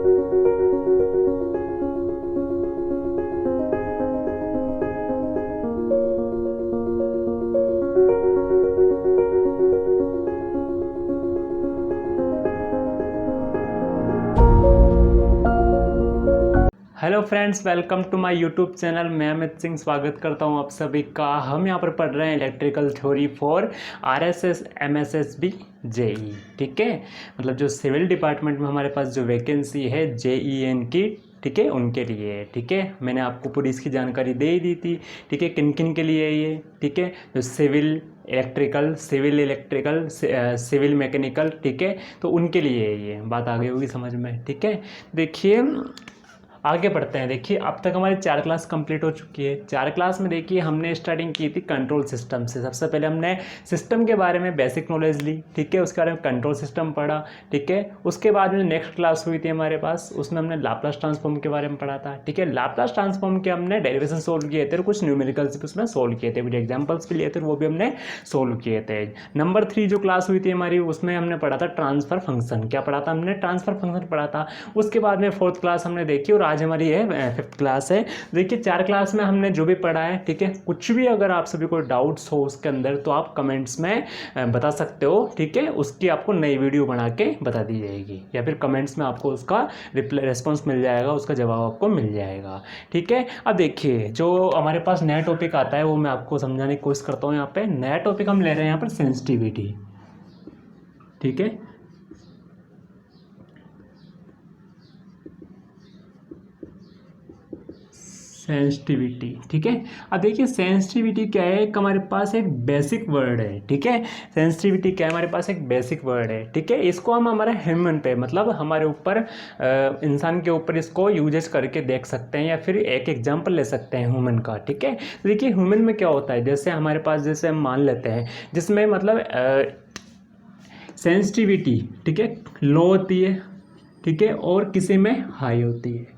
Hello friends, welcome to my YouTube channel. मैं अमित सिंह स्वागत करता हूं आप सभी का। हम यहां पर पढ़ रहे हैं electrical theory for RSS MSSB JE. ठीक है, मतलब जो सिविल डिपार्टमेंट में हमारे पास जो वैकेंसी है जेईएन की, ठीक है, उनके लिए है। ठीक है, मैंने आपको पूरी इसकी जानकारी दे ही दी थी। ठीक है, किन किन के लिए ये, ठीक है, जो civil electrical, civil electrical, civil mechanical, ठीक है, तो उनके लिए ये बात आ गई होगी समझ में। ठीक है, देखिए आगे बढ़ते हैं। देखिए अब तक हमारी 4 क्लास कंप्लीट हो चुकी है। 4 क्लास में देखिए हमने स्टार्टिंग की थी कंट्रोल सिस्टम से। सबसे पहले हमने सिस्टम के बारे में बेसिक नॉलेज ली, ठीक है, उसके बारे में कंट्रोल सिस्टम पढ़ा। ठीक है, उसके बाद में नेक्स्ट क्लास हुई थी हमारे पास, उसमें हमने लाप्लास ट्रांसफॉर्म के बारे में पढ़ा था। ठीक है, लाप्लास ट्रांसफॉर्म के हमने डेरिवेशन सोल्व किए थे और कुछ न्यूमेरिकल्स भी उसमें सोल्व किए थे, कुछ एग्जाम्पल्स भी लिए थे, वो भी हमने सोल्व किए थे। नंबर 3 जो क्लास हुई थी हमारी, उसमें हमने पढ़ा था ट्रांसफर फंक्शन। क्या पढ़ा था हमने? ट्रांसफर फंक्शन पढ़ा था। उसके बाद में 4th क्लास हमने देखी और आज हमारी है 5th क्लास है। देखिए 4 क्लास में हमने जो भी पढ़ा है, ठीक है, कुछ भी अगर आप सभी को डाउट्स हो उसके अंदर तो आप कमेंट्स में बता सकते हो। ठीक है, उसकी आपको नई वीडियो बना के बता दी जाएगी या फिर कमेंट्स में आपको उसका रिस्पॉन्स मिल जाएगा, उसका जवाब आपको मिल जाएगा। ठीक है, अब देखिए जो हमारे पास नया टॉपिक आता है वो मैं आपको समझाने की कोशिश करता हूँ। यहाँ पे नया टॉपिक हम ले रहे हैं यहाँ पर सेंसिटिविटी। ठीक है, सेंसिटिविटी। ठीक है, अब देखिए सेंसिटिविटी क्या है, एक हमारे पास एक बेसिक वर्ड है। ठीक है, सेंसिटिविटी क्या है, हमारे पास एक बेसिक वर्ड है। ठीक है, इसको हम हमारे ह्यूमन पे, मतलब हमारे ऊपर, इंसान के ऊपर इसको यूजेस करके देख सकते हैं या फिर एक एग्जांपल ले सकते हैं ह्यूमन का। ठीक है, तो देखिए ह्यूमन में क्या होता है, जैसे हमारे पास, जैसे हम मान लेते हैं जिसमें मतलब सेंसिटिविटी, ठीक है, लो होती है, ठीक है, और किसी में हाई होती है।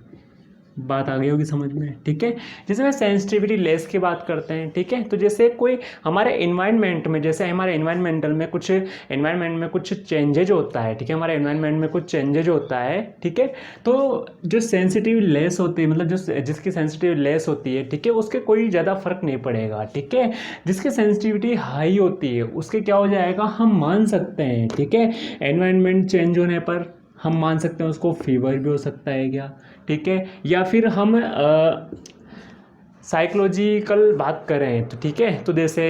बात आ गई होगी समझ में। ठीक है, जैसे मैं सेंसिटिविटी लेस की बात करते हैं। ठीक है, तो जैसे कोई हमारे इन्वायरमेंट में, जैसे हमारे इन्वायरमेंट में कुछ चेंजेज होता है। ठीक है, हमारे इन्वायरमेंट में कुछ चेंजेज होता है। ठीक है, तो जो सेंसिटिव लेस होती है, मतलब जो जिसकी सेंसिटिव लेस होती है, ठीक है, उसके कोई ज़्यादा फर्क नहीं पड़ेगा। ठीक है, जिसकी सेंसिटिविटी हाई होती है उसके क्या हो जाएगा, हम मान सकते हैं, ठीक है, एनवायरनमेंट चेंज होने पर हम मान सकते हैं उसको फीवर भी हो सकता है क्या। ठीक है, या फिर हम साइकोलॉजिकल बात करें तो, ठीक है, तो जैसे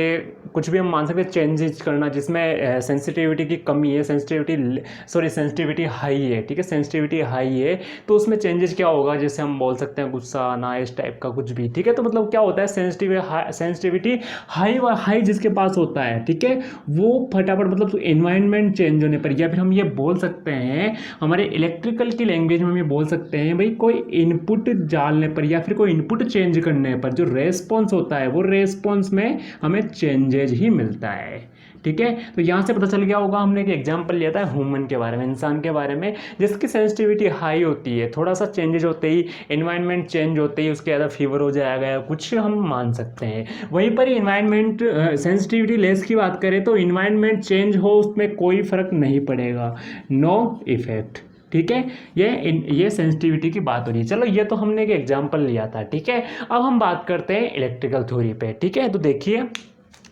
कुछ भी हम मान सकते हैं चेंजेस करना जिसमें सेंसिटिविटी की कमी है, सेंसिटिविटी हाई है। ठीक है, सेंसिटिविटी हाई है तो उसमें चेंजेस क्या होगा, जैसे हम बोल सकते हैं गुस्सा आना, इस टाइप का कुछ भी। ठीक है, तो मतलब क्या होता है, सेंसिटिविटी हाई जिसके पास होता है, ठीक है, वो फटाफट, मतलब एनवायरनमेंट चेंज होने पर, या फिर हम ये बोल सकते हैं हमारे इलेक्ट्रिकल की लैंग्वेज में हम ये बोल सकते हैं भाई, कोई इनपुट डालने पर या फिर कोई इनपुट चेंज करने पर जो रेस्पॉन्स होता है वो रेस्पॉन्स में हमें चेंजेज ही मिलता है। ठीक है, तो यहाँ से पता चल गया होगा, हमने एक एग्जांपल लिया था ह्यूमन के बारे में, इंसान के बारे में, जिसकी सेंसिटिविटी हाई होती है, थोड़ा सा चेंजेज होते ही, एनवायरनमेंट चेंज होते ही उसके ज़्यादा फीवर हो जाएगा, कुछ हम मान सकते हैं। वहीं पर इन्वायरमेंट सेंसिटिविटी लेस की बात करें तो इन्वायरमेंट चेंज हो उसमें कोई फर्क नहीं पड़ेगा, नो इफेक्ट। ठीक है, ये सेंसिटिविटी की बात हो रही है। चलो ये तो हमने एक एग्जांपल लिया था। ठीक है, अब हम बात करते हैं इलेक्ट्रिकल थ्योरी पे। ठीक है, तो देखिए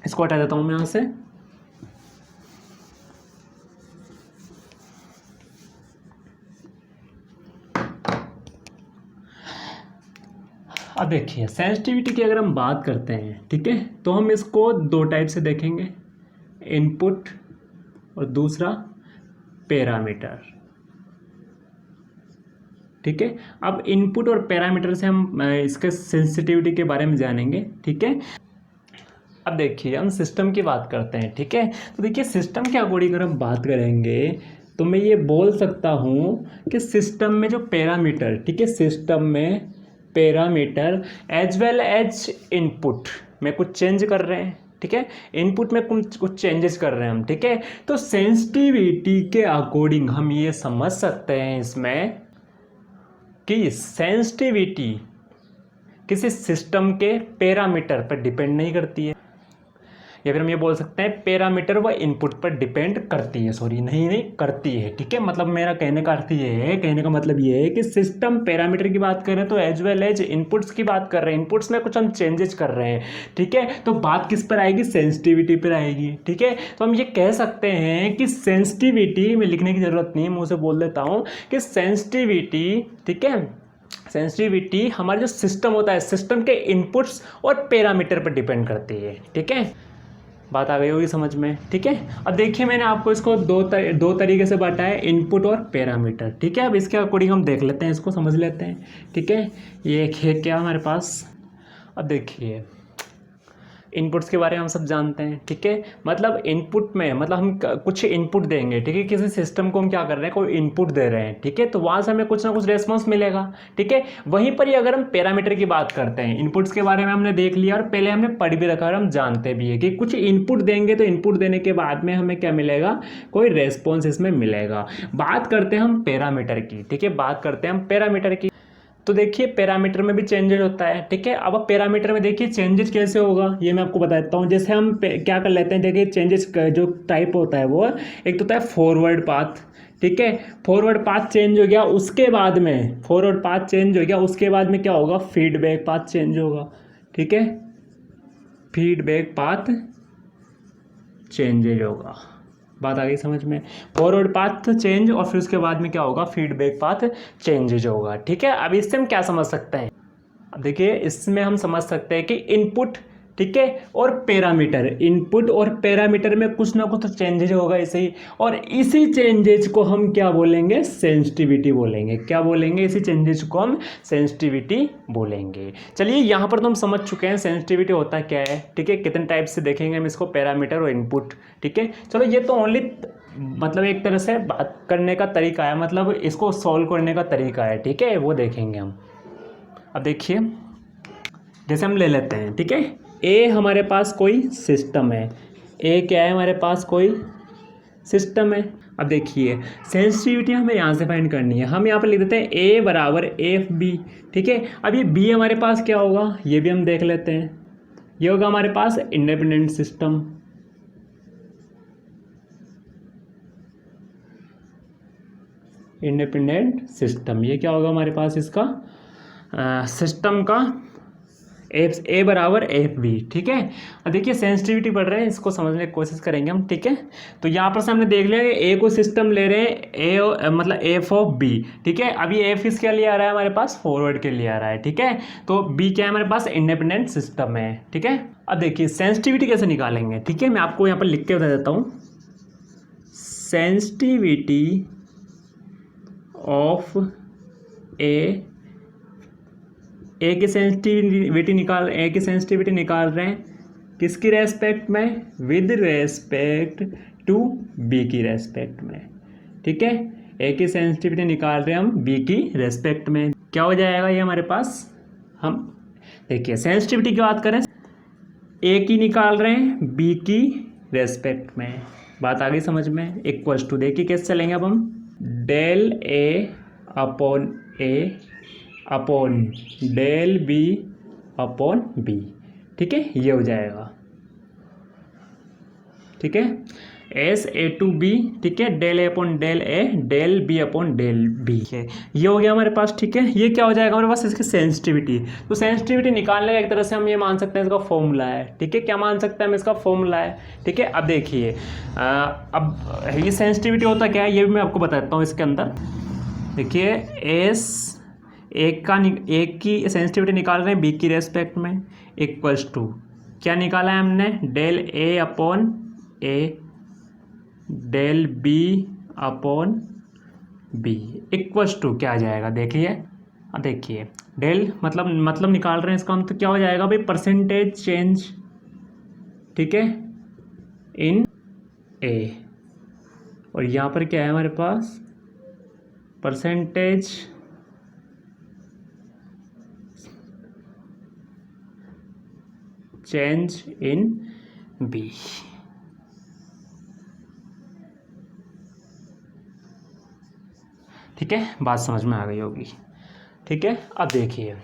इसको हटा देता हूं मैं यहां से। अब देखिए सेंसिटिविटी की अगर हम बात करते हैं, ठीक है, तो हम इसको 2 टाइप से देखेंगे, इनपुट और दूसरा पैरामीटर। ठीक है, अब इनपुट और पैरामीटर से हम इसके सेंसिटिविटी के बारे में जानेंगे। ठीक है, अब देखिए हम सिस्टम की बात करते हैं। ठीक है, तो देखिए सिस्टम के अकॉर्डिंग अगर हम बात करेंगे तो मैं ये बोल सकता हूँ कि सिस्टम में जो पैरामीटर, ठीक है, सिस्टम में parameter as well as input में कुछ चेंज कर रहे हैं। ठीक है, इनपुट में कुछ चेंजेस कर रहे हैं हम। ठीक है, तो सेंसिटिविटी के अकॉर्डिंग हम ये समझ सकते हैं इसमें कि सेंसिटिविटी किसी सिस्टम के पैरामीटर पर डिपेंड नहीं करती है। या फिर हम ये बोल सकते हैं पैरामीटर व इनपुट पर डिपेंड करती है, सॉरी नहीं करती है, ठीक है। मतलब मेरा कहने का अर्थ ये है, कहने का मतलब ये है कि सिस्टम पैरामीटर की बात करें तो एज वेल एज इनपुट्स की बात कर रहे हैं, इनपुट्स में कुछ हम चेंजेस कर रहे हैं, ठीक है। तो बात किस पर आएगी, सेंसिटिविटी पर आएगी, ठीक है। तो हम ये कह सकते हैं कि सेंसिटिविटी में लिखने की जरूरत नहीं, मुंह से बोल देता हूं कि सेंसिटिविटी, ठीक है, सेंसिटिविटी हमारा जो सिस्टम होता है, सिस्टम के इनपुट्स और पैरामीटर पर डिपेंड करती है, ठीक है। बात आ गई होगी समझ में, ठीक है। अब देखिए मैंने आपको इसको दो तरीके से बांटा है, इनपुट और पैरामीटर, ठीक है। अब इसके अकॉर्डिंग हम देख लेते हैं, इसको समझ लेते हैं, ठीक है। ये एक है क्या हमारे पास, अब देखिए इनपुट्स के बारे में हम सब जानते हैं, ठीक है। मतलब इनपुट में मतलब हम कुछ इनपुट देंगे, ठीक है, किसी सिस्टम को हम क्या कर रहे हैं, कोई इनपुट दे रहे हैं, ठीक है, तो वहाँ से हमें कुछ ना कुछ रेस्पॉन्स मिलेगा, ठीक है। वहीं पर ही अगर हम पैरामीटर की बात करते हैं, इनपुट्स के बारे में हमने देख लिया और पहले हमने पढ़ भी रखा और हम जानते भी है कि कुछ इनपुट देंगे तो इनपुट देने के बाद में हमें क्या मिलेगा, कोई रेस्पॉन्स इसमें मिलेगा। बात करते हैं हम पैरामीटर की, ठीक है, बात करते हैं हम पैरामीटर की। तो देखिए पैरामीटर में भी चेंजेस होता है, ठीक है। अब पैरामीटर में देखिए चेंजेस कैसे होगा ये मैं आपको बता देता हूँ। जैसे हम क्या कर लेते हैं, देखिए चेंजेस जो टाइप होता है वो एक तो होता है फॉरवर्ड पाथ, ठीक है। फॉरवर्ड पाथ चेंज हो गया, उसके बाद में फॉरवर्ड पाथ चेंज हो गया, उसके बाद में क्या होगा, फीडबैक पाथ चेंज होगा, ठीक है, फीडबैक पाथ चेंजेज होगा। बात आ गई समझ में, फॉरवर्ड पाथ चेंज और फिर उसके बाद में क्या होगा, फीडबैक पाथ चेंजेज होगा, ठीक है। अब इससे हम क्या समझ सकते हैं, अब देखिए इसमें हम समझ सकते हैं कि इनपुट, ठीक है, और पैरामीटर, इनपुट और पैरामीटर में कुछ ना कुछ तो चेंजेज होगा इसे ही, और इसी चेंजेज को हम क्या बोलेंगे, सेंसिटिविटी बोलेंगे। क्या बोलेंगे, इसी चेंजेज को हम सेंसिटिविटी बोलेंगे। चलिए यहाँ पर तो हम समझ चुके हैं सेंसिटिविटी होता क्या है, ठीक है, कितने टाइप से देखेंगे हम इसको, पैरामीटर और इनपुट, ठीक है। चलो ये तो ओनली मतलब एक तरह से बात करने का तरीका है, मतलब इसको सॉल्व करने का तरीका है, ठीक है, वो देखेंगे हम। अब देखिए जैसे हम ले लेते हैं, ठीक है, ए हमारे पास कोई सिस्टम है, ए क्या है हमारे पास, कोई सिस्टम है। अब देखिए सेंसिटिविटी हमें यहाँ से फाइंड करनी है, हम यहाँ पर लिख देते हैं ए बराबर एफ बी, ठीक है। अब ये बी हमारे पास क्या होगा, ये भी हम देख लेते हैं, ये होगा हमारे पास इंडिपेंडेंट सिस्टम, इंडिपेंडेंट सिस्टम, ये क्या होगा हमारे पास इसका सिस्टम का ए बराबर एफ बी, ठीक है। अब देखिए सेंसिटिविटी बढ़ रहे हैं, इसको समझने की कोशिश करेंगे हम, ठीक है। तो यहाँ पर से हमने देख लिया कि ए को सिस्टम ले रहे हैं, ए मतलब एफ ऑफ बी, ठीक है। अभी एफ किसके लिए आ रहा है हमारे पास, फॉरवर्ड के लिए आ रहा है, ठीक है। तो बी क्या है हमारे पास, इंडिपेंडेंट सिस्टम है, ठीक है। अब देखिए सेंसिटिविटी कैसे निकालेंगे, ठीक है, मैं आपको यहाँ पर लिख के बता देता हूँ। सेंसिटिविटी ऑफ ए की सेंसिटिविटी निकाल रहे हैं किसकी रेस्पेक्ट में, विद रेस्पेक्ट टू बी की रेस्पेक्ट में, ठीक है। ए की सेंसिटिविटी निकाल रहे हैं हम बी की रेस्पेक्ट में, क्या हो जाएगा ये हमारे पास, हम देखिए सेंसिटिविटी की बात करें, ए की निकाल रहे हैं बी की रेस्पेक्ट में, बात आ गई समझ में। इक्वल्स टू देखिए कैसे चलेंगे अब हम, del A upon A upon del B upon B, ठीक है, ये हो जाएगा, ठीक है, एस ए टू बी, ठीक है, del A upon del A del B upon del B है, ये हो गया हमारे पास, ठीक है। ये क्या हो जाएगा हमारे पास, इसकी सेंसिटिविटी। तो सेंसिटिविटी निकालने का एक तरह से हम ये मान सकते हैं इसका फॉर्मूला है, ठीक है, क्या मान सकते हैं हम, इसका फॉर्मूला है, ठीक है। अब देखिए अब ये सेंसिटिविटी होता क्या है ये भी मैं आपको बताता हूँ इसके अंदर। देखिए एस एक की सेंसिटिविटी निकाल रहे हैं बी की रेस्पेक्ट में, इक्वल्स टू क्या निकाला है हमने, del A upon A del B upon B, equals to क्या आ जाएगा देखिए। अब देखिए डेल मतलब निकाल रहे हैं इसका हम, तो क्या हो जाएगा भाई, परसेंटेज चेंज, ठीक है, इन ए, और यहाँ पर क्या है हमारे पास, परसेंटेज चेंज इन बी, ठीक है, बात समझ में आ गई होगी, ठीक है। अब देखिए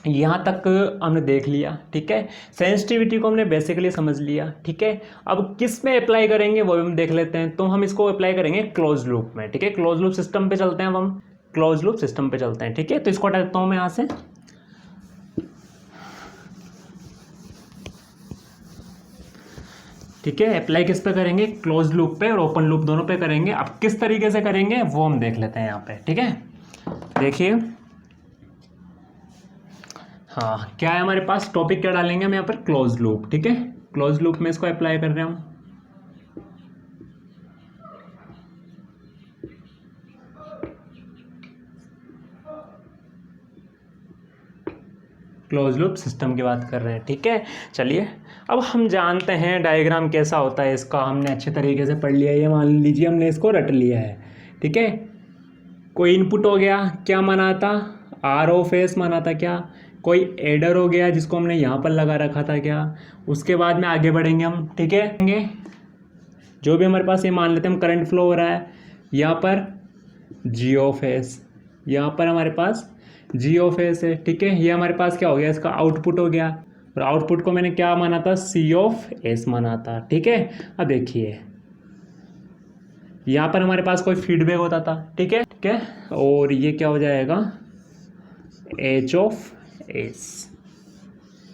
यहाँ तक हमने देख लिया, ठीक है। सेंसिटिविटी को हमने बेसिकली समझ लिया, ठीक है। अब किस में अप्लाई करेंगे वो भी हम देख लेते हैं। तो हम इसको अप्लाई करेंगे क्लोज लूप में, ठीक है। क्लोज लूप सिस्टम पे चलते हैं, अब हम क्लोज लूप सिस्टम पे चलते हैं, ठीक है। तो इसको हटा देता हूँ मैं यहाँ से, ठीक है। अप्लाई किस पे करेंगे, क्लोज लूप पे और ओपन लूप दोनों पे करेंगे। अब किस तरीके से करेंगे वो हम देख लेते हैं यहाँ पे, ठीक है। देखिए, हाँ, क्या है हमारे पास, टॉपिक क्या डालेंगे हम यहाँ पर, क्लोज लूप, ठीक है। क्लोज लूप में इसको अप्लाई कर रहे हैं हम। क्लोज लूप सिस्टम की बात कर रहे हैं, ठीक है। चलिए, अब हम जानते हैं डायग्राम कैसा होता है इसका, हमने अच्छे तरीके से पढ़ लिया है। ये मान लीजिए हमने इसको रट लिया है, ठीक है। कोई इनपुट हो गया, क्या माना था, आर ऑफ एस माना था क्या। कोई एडर हो गया जिसको हमने यहाँ पर लगा रखा था क्या। उसके बाद में आगे बढ़ेंगे हम, ठीक है। जो भी हमारे पास, ये मान लेते हैं हम करंट फ्लो हो रहा है, यहाँ पर जी ऑफ एस, यहाँ पर हमारे पास जी ऑफ एस है, ठीक है। ये हमारे पास क्या हो गया, इसका आउटपुट हो गया, और आउटपुट को मैंने क्या माना था, सी ऑफ एस माना था, ठीक है। अब देखिए, यहाँ पर हमारे पास कोई फीडबैक होता था, ठीक है, ठीक है। और ये क्या हो जाएगा, एच ऑफ एस,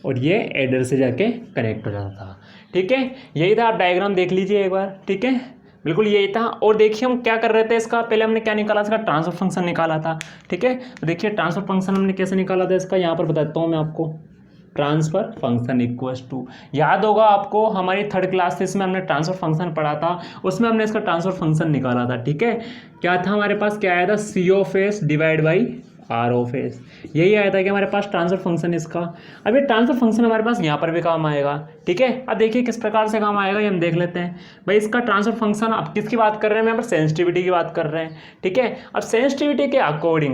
और ये एडर से जाके कनेक्ट हो जाता था, ठीक है। यही था, आप डायग्राम देख लीजिए एक बार, ठीक है। बिल्कुल यही था। और देखिए हम क्या कर रहे थे, इसका पहले हमने क्या निकाला, इसका ट्रांसफर फंक्शन निकाला था, ठीक है। तो देखिए ट्रांसफर फंक्शन हमने कैसे निकाला था इसका, यहाँ पर बताता हूँ मैं आपको। ट्रांसफर फंक्शन इक्वल्स टू, याद होगा आपको हमारी थर्ड क्लासेस में हमने ट्रांसफर फंक्शन पढ़ा था, उसमें हमने इसका ट्रांसफर फंक्शन निकाला था, ठीक है। क्या था हमारे पास, क्या आया था, C of S divide by R of S, यही आया था कि हमारे पास ट्रांसफर फंक्शन इसका। अब ये ट्रांसफर फंक्शन हमारे पास यहाँ पर भी काम आएगा, ठीक है। अब देखिए किस प्रकार से काम आएगा, ये हम देख लेते हैं। भाई इसका ट्रांसफर फंक्शन, अब किसकी बात कर रहे हैं, यहाँ पर सेंसिटिविटी की बात कर रहे हैं, ठीक है। अब सेंसिटिविटी के अकॉर्डिंग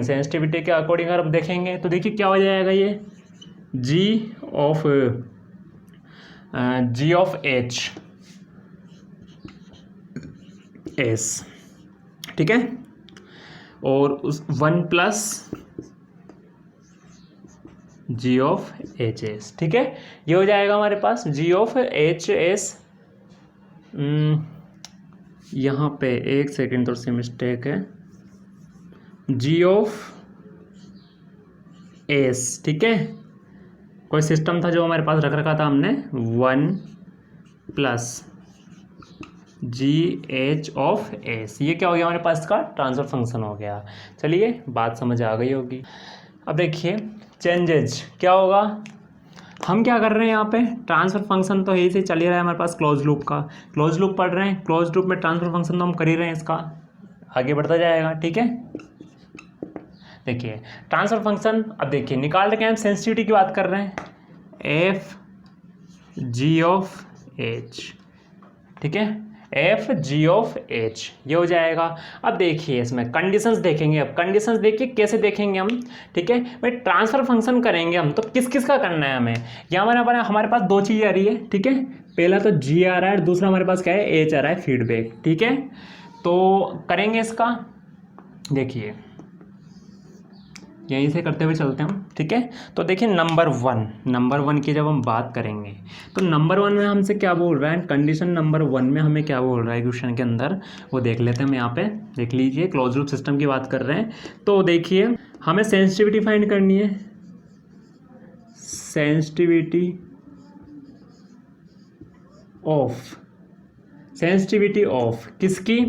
अगर आप देखेंगे तो देखिए क्या हो जाएगा, ये जी ऑफ एच एस, ठीक है। और उस 1 plus G of H S, ठीक है। ये हो जाएगा हमारे पास जी ऑफ एच एस। यहाँ पे एक सेकेंड, थोड़ी सी मिस्टेक है, जी ऑफ एस, ठीक है। कोई सिस्टम था जो हमारे पास रख रखा था हमने, 1 plus G H of S, ये क्या हो गया हमारे पास, इसका ट्रांसफर फंक्शन हो गया। चलिए बात समझ आ गई होगी। अब देखिए चेंजेज क्या होगा, हम क्या कर रहे हैं यहाँ पे, ट्रांसफर फंक्शन तो यही से चल ही रहा है हमारे पास, क्लोज लूप का। क्लोज लूप पढ़ रहे हैं, क्लोज लूप में ट्रांसफर फंक्शन तो हम कर ही रहे हैं, इसका आगे बढ़ता जाएगा, ठीक है। देखिए ट्रांसफर फंक्शन, अब देखिए निकाल रहे हैं हम, सेंसिटिविटी की बात कर रहे हैं, एफ जी ऑफ एच, ठीक है, एफ जी ऑफ एच, ये हो जाएगा। अब देखिए इसमें कंडीशंस देखेंगे, अब कंडीशंस देखिए कैसे देखेंगे हम, ठीक है। भाई ट्रांसफर फंक्शन करेंगे हम तो किस किस का करना है हमें, यहाँ हमारे पास दो चीज़ आ रही है, ठीक है। पहला तो जी आ रहा है, दूसरा हमारे पास क्या है, एच आ रहा है, फीडबैक, ठीक है। तो करेंगे इसका, देखिए यहीं से करते हुए चलते हैं हम, ठीक है। तो देखिए नंबर वन की जब हम बात करेंगे तो नंबर 1 में हमसे क्या बोल रहा है, कंडीशन नंबर 1 में हमें क्या बोल रहा है क्वेश्चन के अंदर, वो देख लेते हैं हम। यहाँ पे देख लीजिए, क्लोज लूप सिस्टम की बात कर रहे हैं। तो देखिए हमें सेंसिटिविटी फाइंड करनी है, सेंसिटिविटी ऑफ किसकी,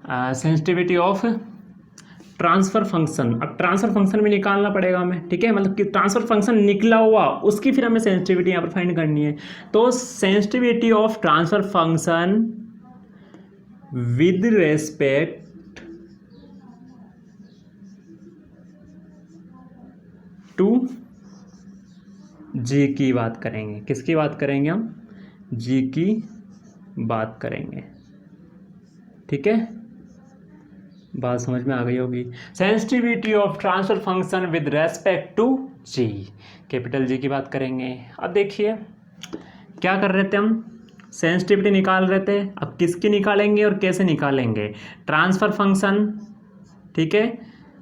सेंसिटिविटी ऑफ ट्रांसफर फंक्शन। अब ट्रांसफर फंक्शन भी निकालना पड़ेगा हमें, ठीक है। मतलब कि ट्रांसफर फंक्शन निकला हुआ उसकी फिर हमें सेंसिटिविटी यहाँ पर फाइंड करनी है। तो sensitivity of transfer function with respect to G की बात करेंगे, किसकी बात करेंगे हम, जी की बात करेंगे, ठीक है। बात समझ में आ गई होगी। Sensitivity of transfer function with respect to G, capital G की बात करेंगे। अब देखिए क्या कर रहे थे हम, सेंसिटिविटी निकाल रहे थे। अब किसकी निकालेंगे और कैसे निकालेंगे, ट्रांसफर फंक्शन, ठीक है।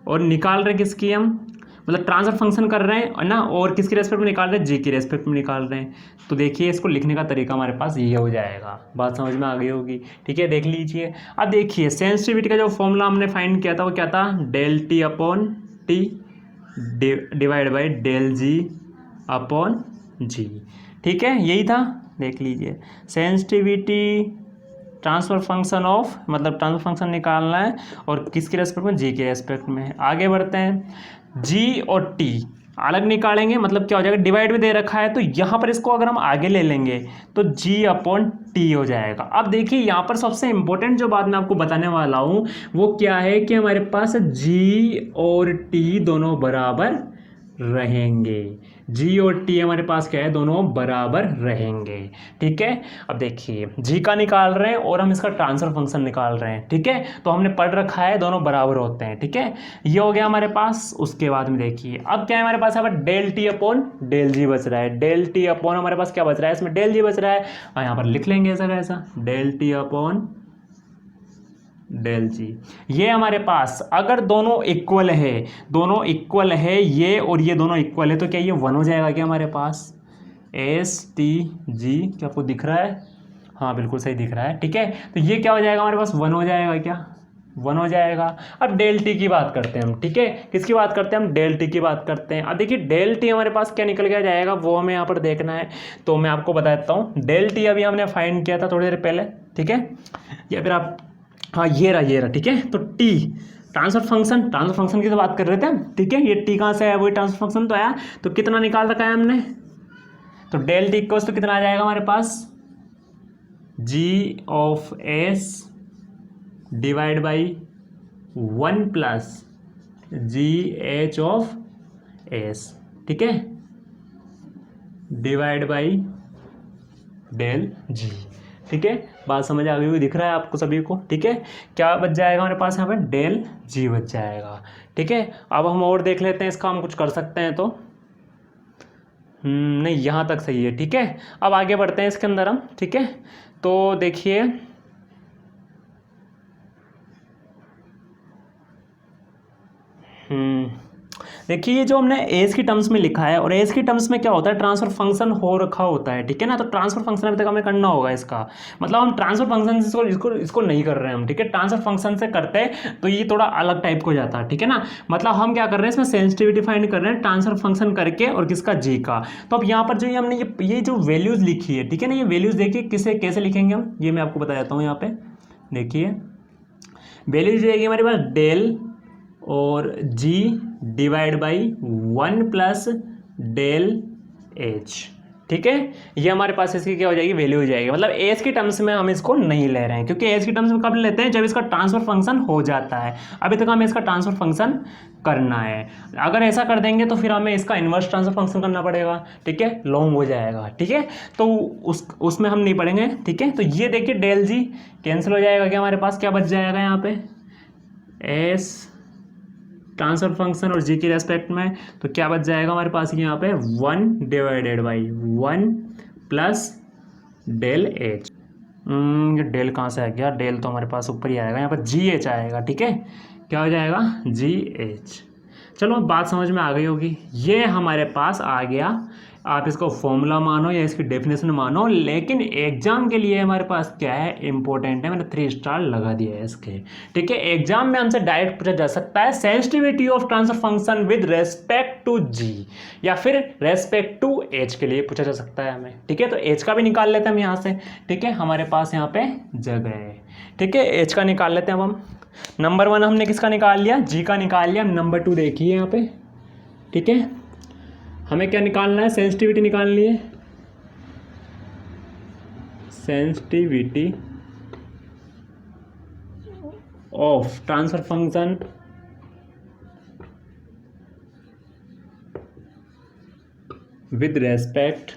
और निकाल रहे किसकी हम, मतलब ट्रांसफर फंक्शन कर रहे हैं ना, और किसकी रेस्पेक्ट में निकाल रहे हैं, जी की रेस्पेक्ट में निकाल रहे हैं। तो देखिए इसको लिखने का तरीका हमारे पास ये हो जाएगा, बात समझ में आ गई होगी। ठीक है, देख लीजिए। अब देखिए सेंसिटिविटी का जो फॉर्मूला हमने फाइंड किया था वो क्या था, del T upon T divide by del G upon G. ठीक है, यही था, देख लीजिए। सेंसिटिविटी ट्रांसफर फंक्शन ऑफ, मतलब ट्रांसफर फंक्शन निकालना है और किसके रेस्पेक्ट में, जी के रेस्पेक्ट में। आगे बढ़ते हैं, जी और टी अलग निकालेंगे, मतलब क्या हो जाएगा, डिवाइड भी दे रखा है तो यहाँ पर इसको अगर हम आगे ले लेंगे तो जी अपॉन टी हो जाएगा। अब देखिए यहाँ पर सबसे इंपॉर्टेंट जो बात मैं आपको बताने वाला हूँ वो क्या है कि हमारे पास जी और टी दोनों बराबर रहेंगे। जी और टी हमारे पास क्या है, दोनों बराबर रहेंगे। ठीक है, अब देखिए जी का निकाल रहे हैं और हम इसका ट्रांसफर फंक्शन निकाल रहे हैं। ठीक है, तो हमने पढ़ रखा है दोनों बराबर होते हैं। ठीक है, ये हो गया हमारे पास। उसके बाद में देखिए अब क्या है हमारे पास, यहाँ पर डेल टी अपॉन डेल जी बच रहा है। डेल टी अपॉन हमारे पास क्या बच रहा है, इसमें डेल जी बच रहा है, और यहाँ पर लिख लेंगे ऐसा कैसा, डेल टी अपॉन डेल जी। ये हमारे पास अगर दोनों इक्वल है, दोनों इक्वल है ये और ये दोनों इक्वल है, तो क्या ये वन हो जाएगा क्या हमारे पास, एस टी जी। क्या आपको दिख रहा है, हाँ बिल्कुल सही दिख रहा है। ठीक है, तो ये क्या हो जाएगा हमारे पास, वन हो जाएगा क्या, वन हो जाएगा। अब डेल टी की बात करते हैं हम। ठीक है, किसकी बात करते हैं हम, डेल टी की बात करते हैं। अब देखिए डेल टी हमारे पास क्या निकल के जाएगा वो हमें यहाँ पर देखना है, तो मैं आपको बता देता हूँ। डेल टी अभी हमने फाइंड किया था थोड़ी देर पहले। ठीक है, या फिर आप, हाँ ये रहा। ठीक है, तो टी ट्रांसफर फंक्शन की तो बात कर रहे थे हम। ठीक है, ये टी कहाँ से आया, वही ट्रांसफर फंक्शन तो आया। तो कितना निकाल रखा है हमने, तो डेल टी इक्वल्स तो कितना आ जाएगा हमारे पास, G of S divide by 1 plus G H of S. ठीक है, डिवाइड बाई डेल जी। ठीक है, बात समझ आ गई हुई दिख रहा है आपको सभी को। ठीक है, क्या बच जाएगा हमारे पास यहाँ पे, डेल जी बच जाएगा। ठीक है, अब हम और देख लेते हैं इसका, हम कुछ कर सकते हैं तो नहीं, यहाँ तक सही है। ठीक है, अब आगे बढ़ते हैं इसके अंदर हम। ठीक है, तो देखिए देखिए ये जो हमने एज की टर्म्स में लिखा है, और एज की टर्म्स में क्या होता है, ट्रांसफर फंक्शन हो रखा होता है। ठीक है ना, तो ट्रांसफर फंक्शन अभी तक हमें करना होगा इसका, मतलब हम ट्रांसफर फंक्शन से इसको नहीं कर रहे हैं हम। ठीक है, ट्रांसफर फंक्शन से करते हैं तो ये थोड़ा अलग टाइप को जाता है। ठीक है ना, मतलब हम क्या कर रहे हैं, इसमें सेंसिटिविटी फाइंड कर रहे हैं ट्रांसफर फंक्शन करके, और किसका, जी का। तो अब यहाँ पर जो हमने ये जो वैल्यूज लिखी है, ठीक है ना, ये वैल्यूज देखिए किसे कैसे लिखेंगे हम, ये मैं आपको बता देता हूँ। यहाँ पे देखिए वैल्यूज रहेगी हमारे पास डेल और G divide by 1 plus del H. ठीक है, ये हमारे पास इसकी क्या हो जाएगी, वैल्यू हो जाएगी। मतलब एज के टर्म्स में हम इसको नहीं ले रहे हैं, क्योंकि एज के टर्म्स में कब लेते हैं, जब इसका ट्रांसफर फंक्शन हो जाता है। अभी तक हमें इसका ट्रांसफर फंक्शन करना है। अगर ऐसा कर देंगे तो फिर हमें इसका इन्वर्स ट्रांसफर फंक्शन करना पड़ेगा। ठीक है, लॉन्ग हो जाएगा। ठीक है, तो उसमें हम नहीं पढ़ेंगे। ठीक है, तो ये देखिए डेल जी कैंसिल हो जाएगा, क्या हमारे पास क्या बच जाएगा यहाँ पे, एस ट्रांसफर फंक्शन और जी के रेस्पेक्ट में, तो क्या बच जाएगा हमारे पास यहाँ पे 1 divided by 1 plus del H. ये डेल कहाँ से आ गया, डेल तो हमारे पास ऊपर ही आएगा, यहाँ पर जी एच आएगा। ठीक है, क्या हो जाएगा, जी एच। चलो बात समझ में आ गई होगी, ये हमारे पास आ गया। आप इसको फॉर्मूला मानो या इसकी डेफिनेशन मानो, लेकिन एग्जाम के लिए हमारे पास क्या है, इंपॉर्टेंट है। मैंने 3 स्टार लगा दिया है इसके। ठीक है, एग्जाम में हमसे डायरेक्ट पूछा जा सकता है sensitivity of transfer function with respect to G, या फिर रेस्पेक्ट टू एच के लिए पूछा जा सकता है हमें। ठीक है, तो एच का भी निकाल लेते हैं हम यहाँ से। ठीक है, हमारे पास यहाँ पे जगह है। ठीक है, एच का निकाल लेते हैं अब हम। नंबर 1 हमने किसका निकाल लिया, जी का निकाल लिया। नंबर 2 देखिए यहाँ पे। ठीक है, हमें क्या निकालना है, सेंसिटिविटी निकालनी है, sensitivity of transfer function with respect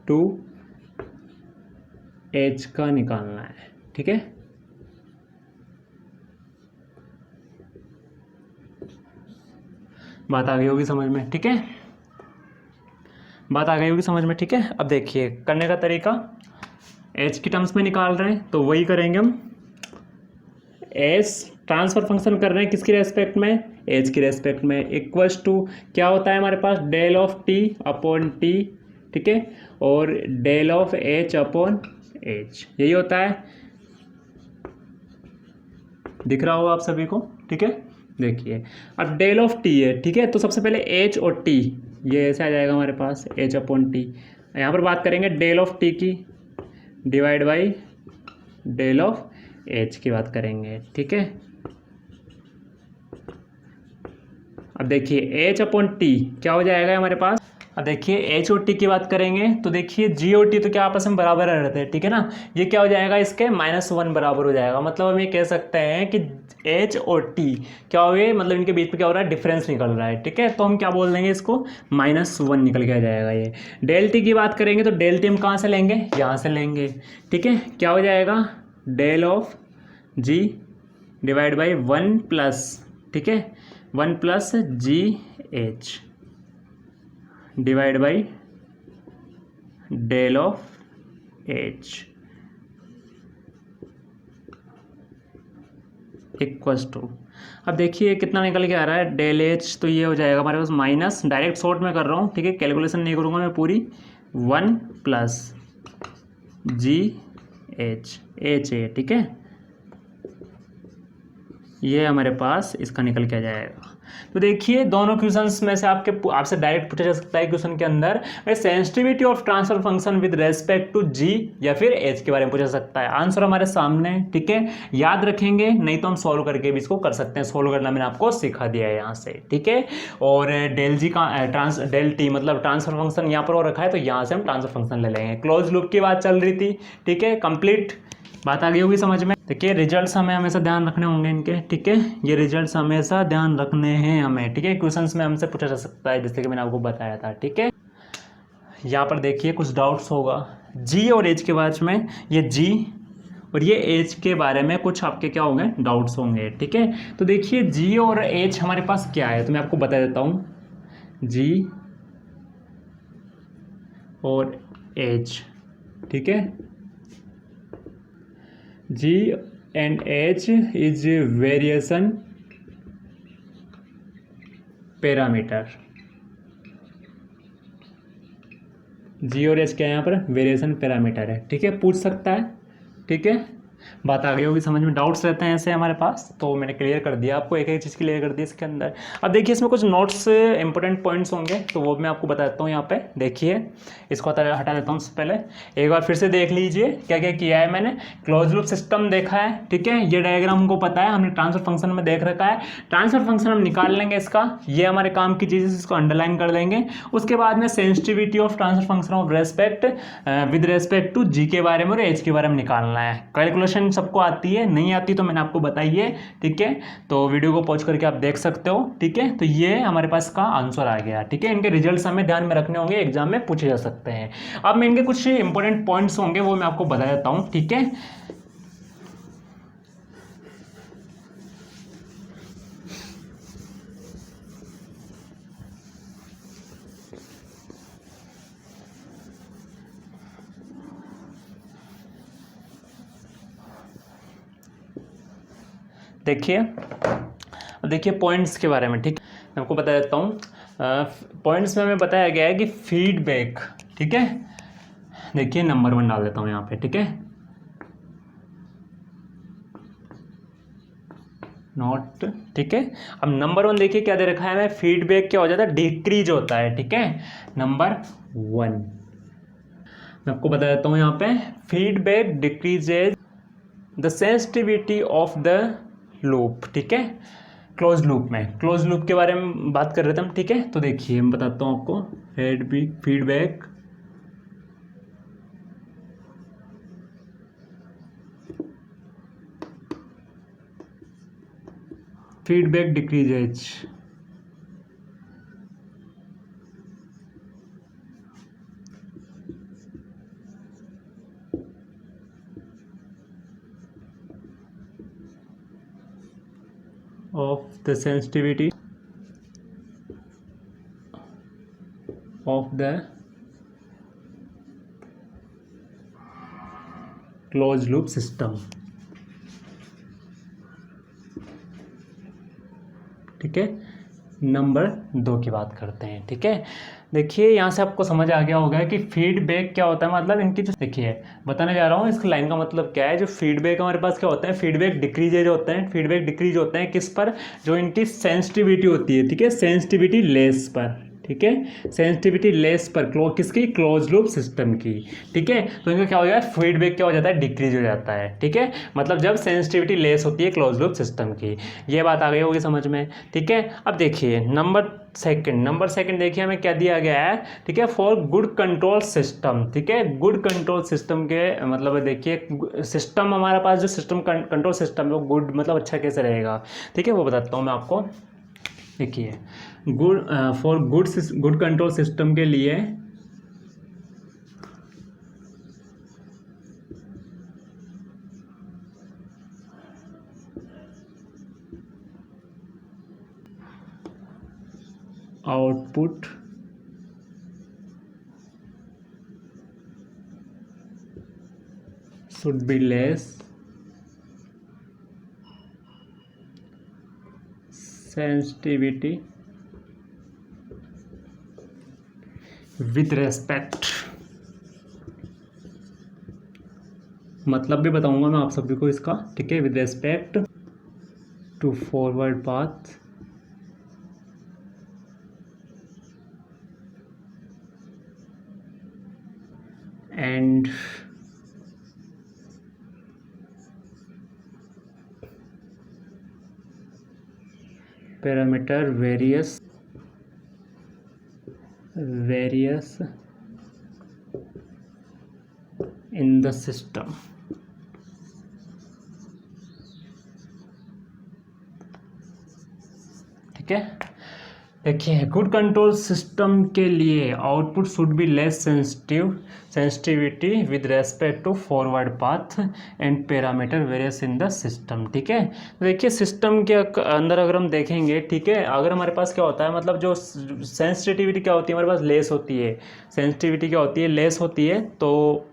to H का निकालना है। ठीक है, बात आ गई होगी समझ में। ठीक है, बात आ गई होगी समझ में। ठीक है, अब देखिए करने का तरीका, एच की टर्म्स में निकाल रहे हैं तो वही करेंगे हम। एस ट्रांसफर फंक्शन कर रहे हैं किसकी रेस्पेक्ट में, एच की रेस्पेक्ट में, इक्वल्स टू क्या होता है हमारे पास del of T upon T, ठीक है, और del of H upon H, यही होता है, दिख रहा होगा आप सभी को, ठीक है। देखिए अब डेल ऑफ टी है, ठीक है, तो सबसे पहले एच और टी ये ऐसे आ जाएगा हमारे पास एच अपॉन टी, यहाँ पर बात करेंगे डेल ऑफ टी की divide by del of H की बात करेंगे, ठीक है। अब देखिए एच अपॉन टी क्या हो जाएगा हमारे पास, अब देखिए एच और टी की बात करेंगे तो देखिए जी और टी तो क्या आपस में बराबर रहते हैं, ठीक है ना, ये क्या हो जाएगा इसके -1 बराबर हो जाएगा, मतलब हम ये कह सकते हैं कि एच और टी क्या हो गए, मतलब इनके बीच में क्या हो रहा है, डिफरेंस निकल रहा है, ठीक है, तो हम क्या बोल देंगे इसको -1 निकल के आ जाएगा ये। डेल टी की बात करेंगे तो डेल टी हम कहाँ से लेंगे, यहाँ से लेंगे, ठीक है, क्या हो जाएगा del of G divide by 1 plus, ठीक है, 1 plus G H divide by del of H equals to, अब देखिए कितना निकल के आ रहा है डेल एच, तो ये हो जाएगा हमारे पास माइनस, डायरेक्ट शॉर्ट में कर रहा हूँ, ठीक है, कैलकुलेशन नहीं करूँगा मैं पूरी, 1 प्लस जी एच एच है, ठीक है, ये हमारे पास इसका निकल के आ जाएगा। तो देखिए दोनों क्वेश्चंस में से आपसे डायरेक्ट पूछा जा सकता है क्वेश्चन के अंदर sensitivity of transfer function with respect to G या फिर एच के बारे में पूछा जा सकता है, आंसर हमारे सामने, ठीक है, याद रखेंगे, नहीं तो हम सॉल्व करके भी इसको कर सकते हैं, सॉल्व करना मैंने आपको सिखा दिया है यहाँ से, ठीक है। और डेल जी का डेल टी मतलब ट्रांसफर फंक्शन यहाँ पर और रखा है, तो यहाँ से हम ट्रांसफर फंक्शन ले लेंगे, क्लोज लूप की बात चल रही थी, ठीक है, कंप्लीट बात आ गई होगी समझ में। देखिए रिजल्ट्स हमें हमेशा ध्यान रखने होंगे इनके, ठीक है, ये रिजल्ट्स हमेशा ध्यान रखने हैं हमें, ठीक है, क्वेश्चंस में हमसे पूछा जा सकता है जैसे कि मैंने आपको बताया था, ठीक है। यहाँ पर देखिए कुछ डाउट्स होगा जी और एच के बारे में, ये जी और ये एच के बारे में कुछ आपके क्या होंगे डाउट्स होंगे, ठीक है। तो देखिए जी और एच हमारे पास क्या है, तो मैं आपको बता देता हूँ, जी और एच, ठीक है, G and H is variation parameter, G और H क्या है यहाँ पर वेरिएशन पैरामीटर है, ठीक है, पूछ सकता है, ठीक है, बात आ गई होगी समझ में, डाउट्स रहते हैं ऐसे हमारे पास, तो मैंने क्लियर कर दिया आपको, एक एक चीज़ क्लियर कर दी इसके अंदर। अब देखिए इसमें कुछ नोट्स इंपॉर्टेंट पॉइंट्स होंगे, तो वो मैं आपको बता देता हूँ यहाँ पे, देखिए इसको हटा देता हूँ पहले, एक बार फिर से देख लीजिए क्या क्या किया है मैंने, क्लोज लूप सिस्टम देखा है, ठीक है, ये डायग्राम हमको पता है, हमने ट्रांसफर फंक्शन में देख रखा है, ट्रांसफर फंक्शन हम निकाल लेंगे इसका, ये हमारे काम की चीज़, इसको अंडरलाइन कर देंगे। उसके बाद में sensitivity of transfer function of respect with respect to G के बारे में और एच के बारे में निकालना है, कैलकुलेशन सबको आती है, नहीं आती तो मैंने आपको बताई है, ठीक है, तो वीडियो को पॉज करके आप देख सकते हो, ठीक है, तो ये हमारे पास का आंसर आ गया, ठीक है, इनके रिजल्ट्स हमें ध्यान में रखने होंगे, एग्जाम में पूछे जा सकते हैं। अब मैं इनके कुछ इंपॉर्टेंट पॉइंट्स होंगे वो मैं आपको बता देता हूं, ठीक है। देखिए पॉइंट्स के बारे में, ठीक, मैं आपको बता देता हूँ, पॉइंट्स में हमें बताया गया है कि फीडबैक, ठीक है, देखिए नंबर 1 डाल देता हूँ यहाँ पे, ठीक है, नॉट, ठीक है। अब नंबर 1 देखिए क्या दे रखा है हमें, फीडबैक क्या हो जाता है, डिक्रीज होता है, ठीक है, नंबर 1 मैं आपको बता देता हूँ यहाँ पे, feedback decreases the sensitivity of the loop, ठीक है, क्लोज लूप में, क्लोज लूप के बारे में बात कर रहे थे हम, ठीक है, तो देखिए मैं बताता हूँ आपको, feedback feedback decreases of the sensitivity of the closed loop system, ठीक है, नंबर 2 की बात करते हैं। ठीक है, देखिए यहाँ से आपको समझ आ गया होगा कि फीडबैक क्या होता है, मतलब इनकी जो, देखिए बताने जा रहा हूँ इस लाइन का मतलब क्या है। जो फीडबैक हमारे पास क्या होता है, फीडबैक डिक्रीजेज होते हैं। फीडबैक डिक्रीज होते हैं किस पर, जो इनकी सेंसिटिविटी होती है। ठीक है, सेंसिटिविटी लेस पर। ठीक है, सेंसिटिविटी लेस पर किसकी, क्लोज लूप सिस्टम की। ठीक है, तो इनका क्या हो जाता है, फीडबैक क्या हो जाता है, डिक्रीज हो जाता है। ठीक है, मतलब जब सेंसिटिविटी लेस होती है क्लोज लूप सिस्टम की। ये बात आ गई होगी समझ में। ठीक है, अब देखिए नंबर सेकंड देखिए हमें क्या दिया गया है। ठीक है, फॉर गुड कंट्रोल सिस्टम। ठीक है, गुड कंट्रोल सिस्टम के मतलब देखिए सिस्टम, हमारे पास जो सिस्टम कंट्रोल सिस्टम है वो गुड मतलब अच्छा कैसे रहेगा। ठीक है, वो बताता हूँ मैं आपको। देखिए फॉर गुड कंट्रोल सिस्टम के लिए output should be less sensitivity with respect, मतलब भी बताऊंगा मैं आप सभी को इसका। ठीक है, with respect to forward path and parameter various in the system। ठीक है, देखिए गुड कंट्रोल सिस्टम के लिए output should be less sensitivity with respect to forward path and parameter various in the system. ठीक है, देखिए सिस्टम के अंदर अगर हम देखेंगे, ठीक है, अगर हमारे पास क्या होता है, मतलब जो सेंसिटिविटी क्या होती है हमारे पास, लेस होती है। सेंसिटिविटी क्या होती है, लेस होती है। तो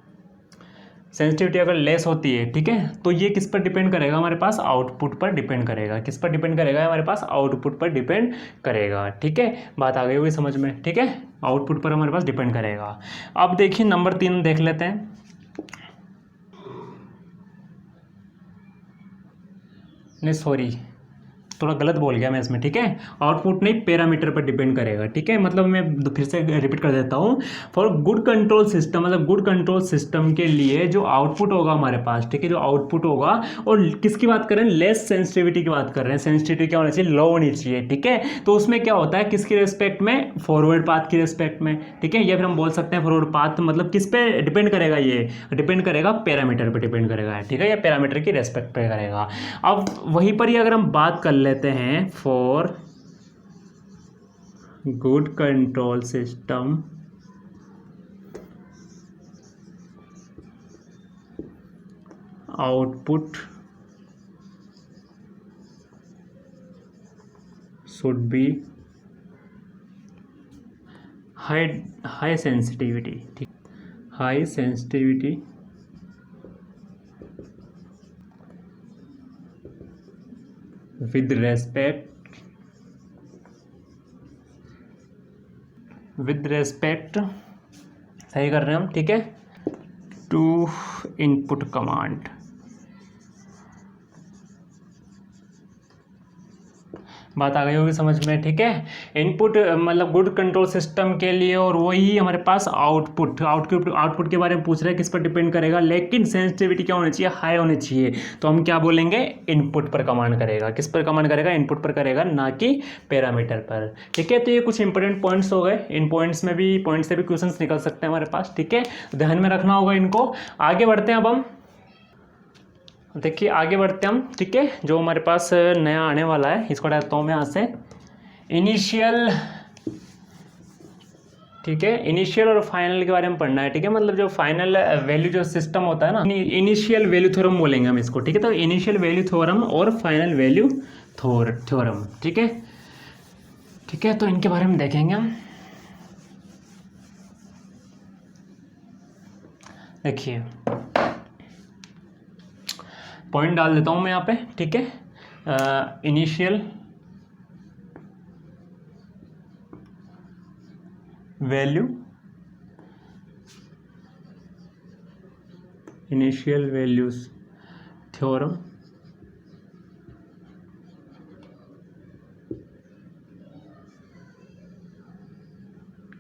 सेंसिटिविटी अगर लेस होती है, ठीक है, तो ये किस पर डिपेंड करेगा, हमारे पास आउटपुट पर डिपेंड करेगा। किस पर डिपेंड करेगा, हमारे पास आउटपुट पर डिपेंड करेगा। ठीक है, बात आ गई होगी समझ में। ठीक है, आउटपुट पर हमारे पास डिपेंड करेगा। अब देखिए नंबर 3 देख लेते हैं। नहीं सॉरी, थोड़ा गलत बोल गया मैं इसमें। ठीक है, आउटपुट नहीं, पैरामीटर पर डिपेंड करेगा। ठीक है, मतलब मैं फिर से रिपीट कर देता हूँ। फॉर गुड कंट्रोल सिस्टम, मतलब गुड कंट्रोल सिस्टम के लिए जो आउटपुट होगा हमारे पास, ठीक है, जो आउटपुट होगा, और किसकी बात कर रहे हैं, लेस सेंसिटिविटी की बात कर रहे हैं। सेंसिटिविटी क्या होनी चाहिए, लो होनी चाहिए। ठीक है, तो उसमें क्या होता है, किसकी रिस्पेक्ट में, फॉरवर्ड पाथ की रिस्पेक्ट में। ठीक है, या फिर हम बोल सकते हैं फॉरवर्ड पाथ मतलब किस पे डिपेंड करेगा, ये डिपेंड करेगा पैरामीटर पे डिपेंड करेगा। ठीक है, या पैरामीटर की रेस्पेक्ट पे करेगा। अब वहीं पर ही अगर हम बात कर लेते हैं, for good control system output should B high sensitivity. ठीक, हाई सेंसिटिविटी विद रेस्पेक्ट सही कर रहे हैं हम। ठीक है, टू इनपुट कमांड। बात आ गई होगी समझ में। ठीक है, इनपुट मतलब गुड कंट्रोल सिस्टम के लिए, और वही हमारे पास आउटपुट के बारे में पूछ रहे हैं, किस पर डिपेंड करेगा, लेकिन सेंसिटिविटी क्या होनी चाहिए, हाई होनी चाहिए। तो हम क्या बोलेंगे, इनपुट पर कमांड करेगा। किस पर कमांड करेगा, इनपुट पर करेगा, ना कि पैरामीटर पर। ठीक है, तो ये कुछ इंपॉर्टेंट पॉइंट्स हो गए। इन पॉइंट से भी क्वेश्चन निकल सकते हैं हमारे पास। ठीक है, ध्यान में रखना होगा इनको। आगे बढ़ते हैं अब हम, देखिए आगे बढ़ते हैं हम। ठीक है, जो हमारे पास नया आने वाला है, इसको हटाता हूँ मैं यहाँ से, इनिशियल। ठीक है, इनिशियल और फाइनल के बारे में पढ़ना है। ठीक है, मतलब जो फाइनल वैल्यू जो सिस्टम होता है ना, इनिशियल वैल्यू थ्योरम बोलेंगे हम इसको। ठीक है, तो इनिशियल वैल्यू थ्योरम और फाइनल वैल्यू थ्योरम। ठीक है, ठीक है, तो इनके बारे में देखेंगे हम। देखिए पॉइंट डाल देता हूँ मैं यहाँ पे। ठीक है, initial value, initial values theorem,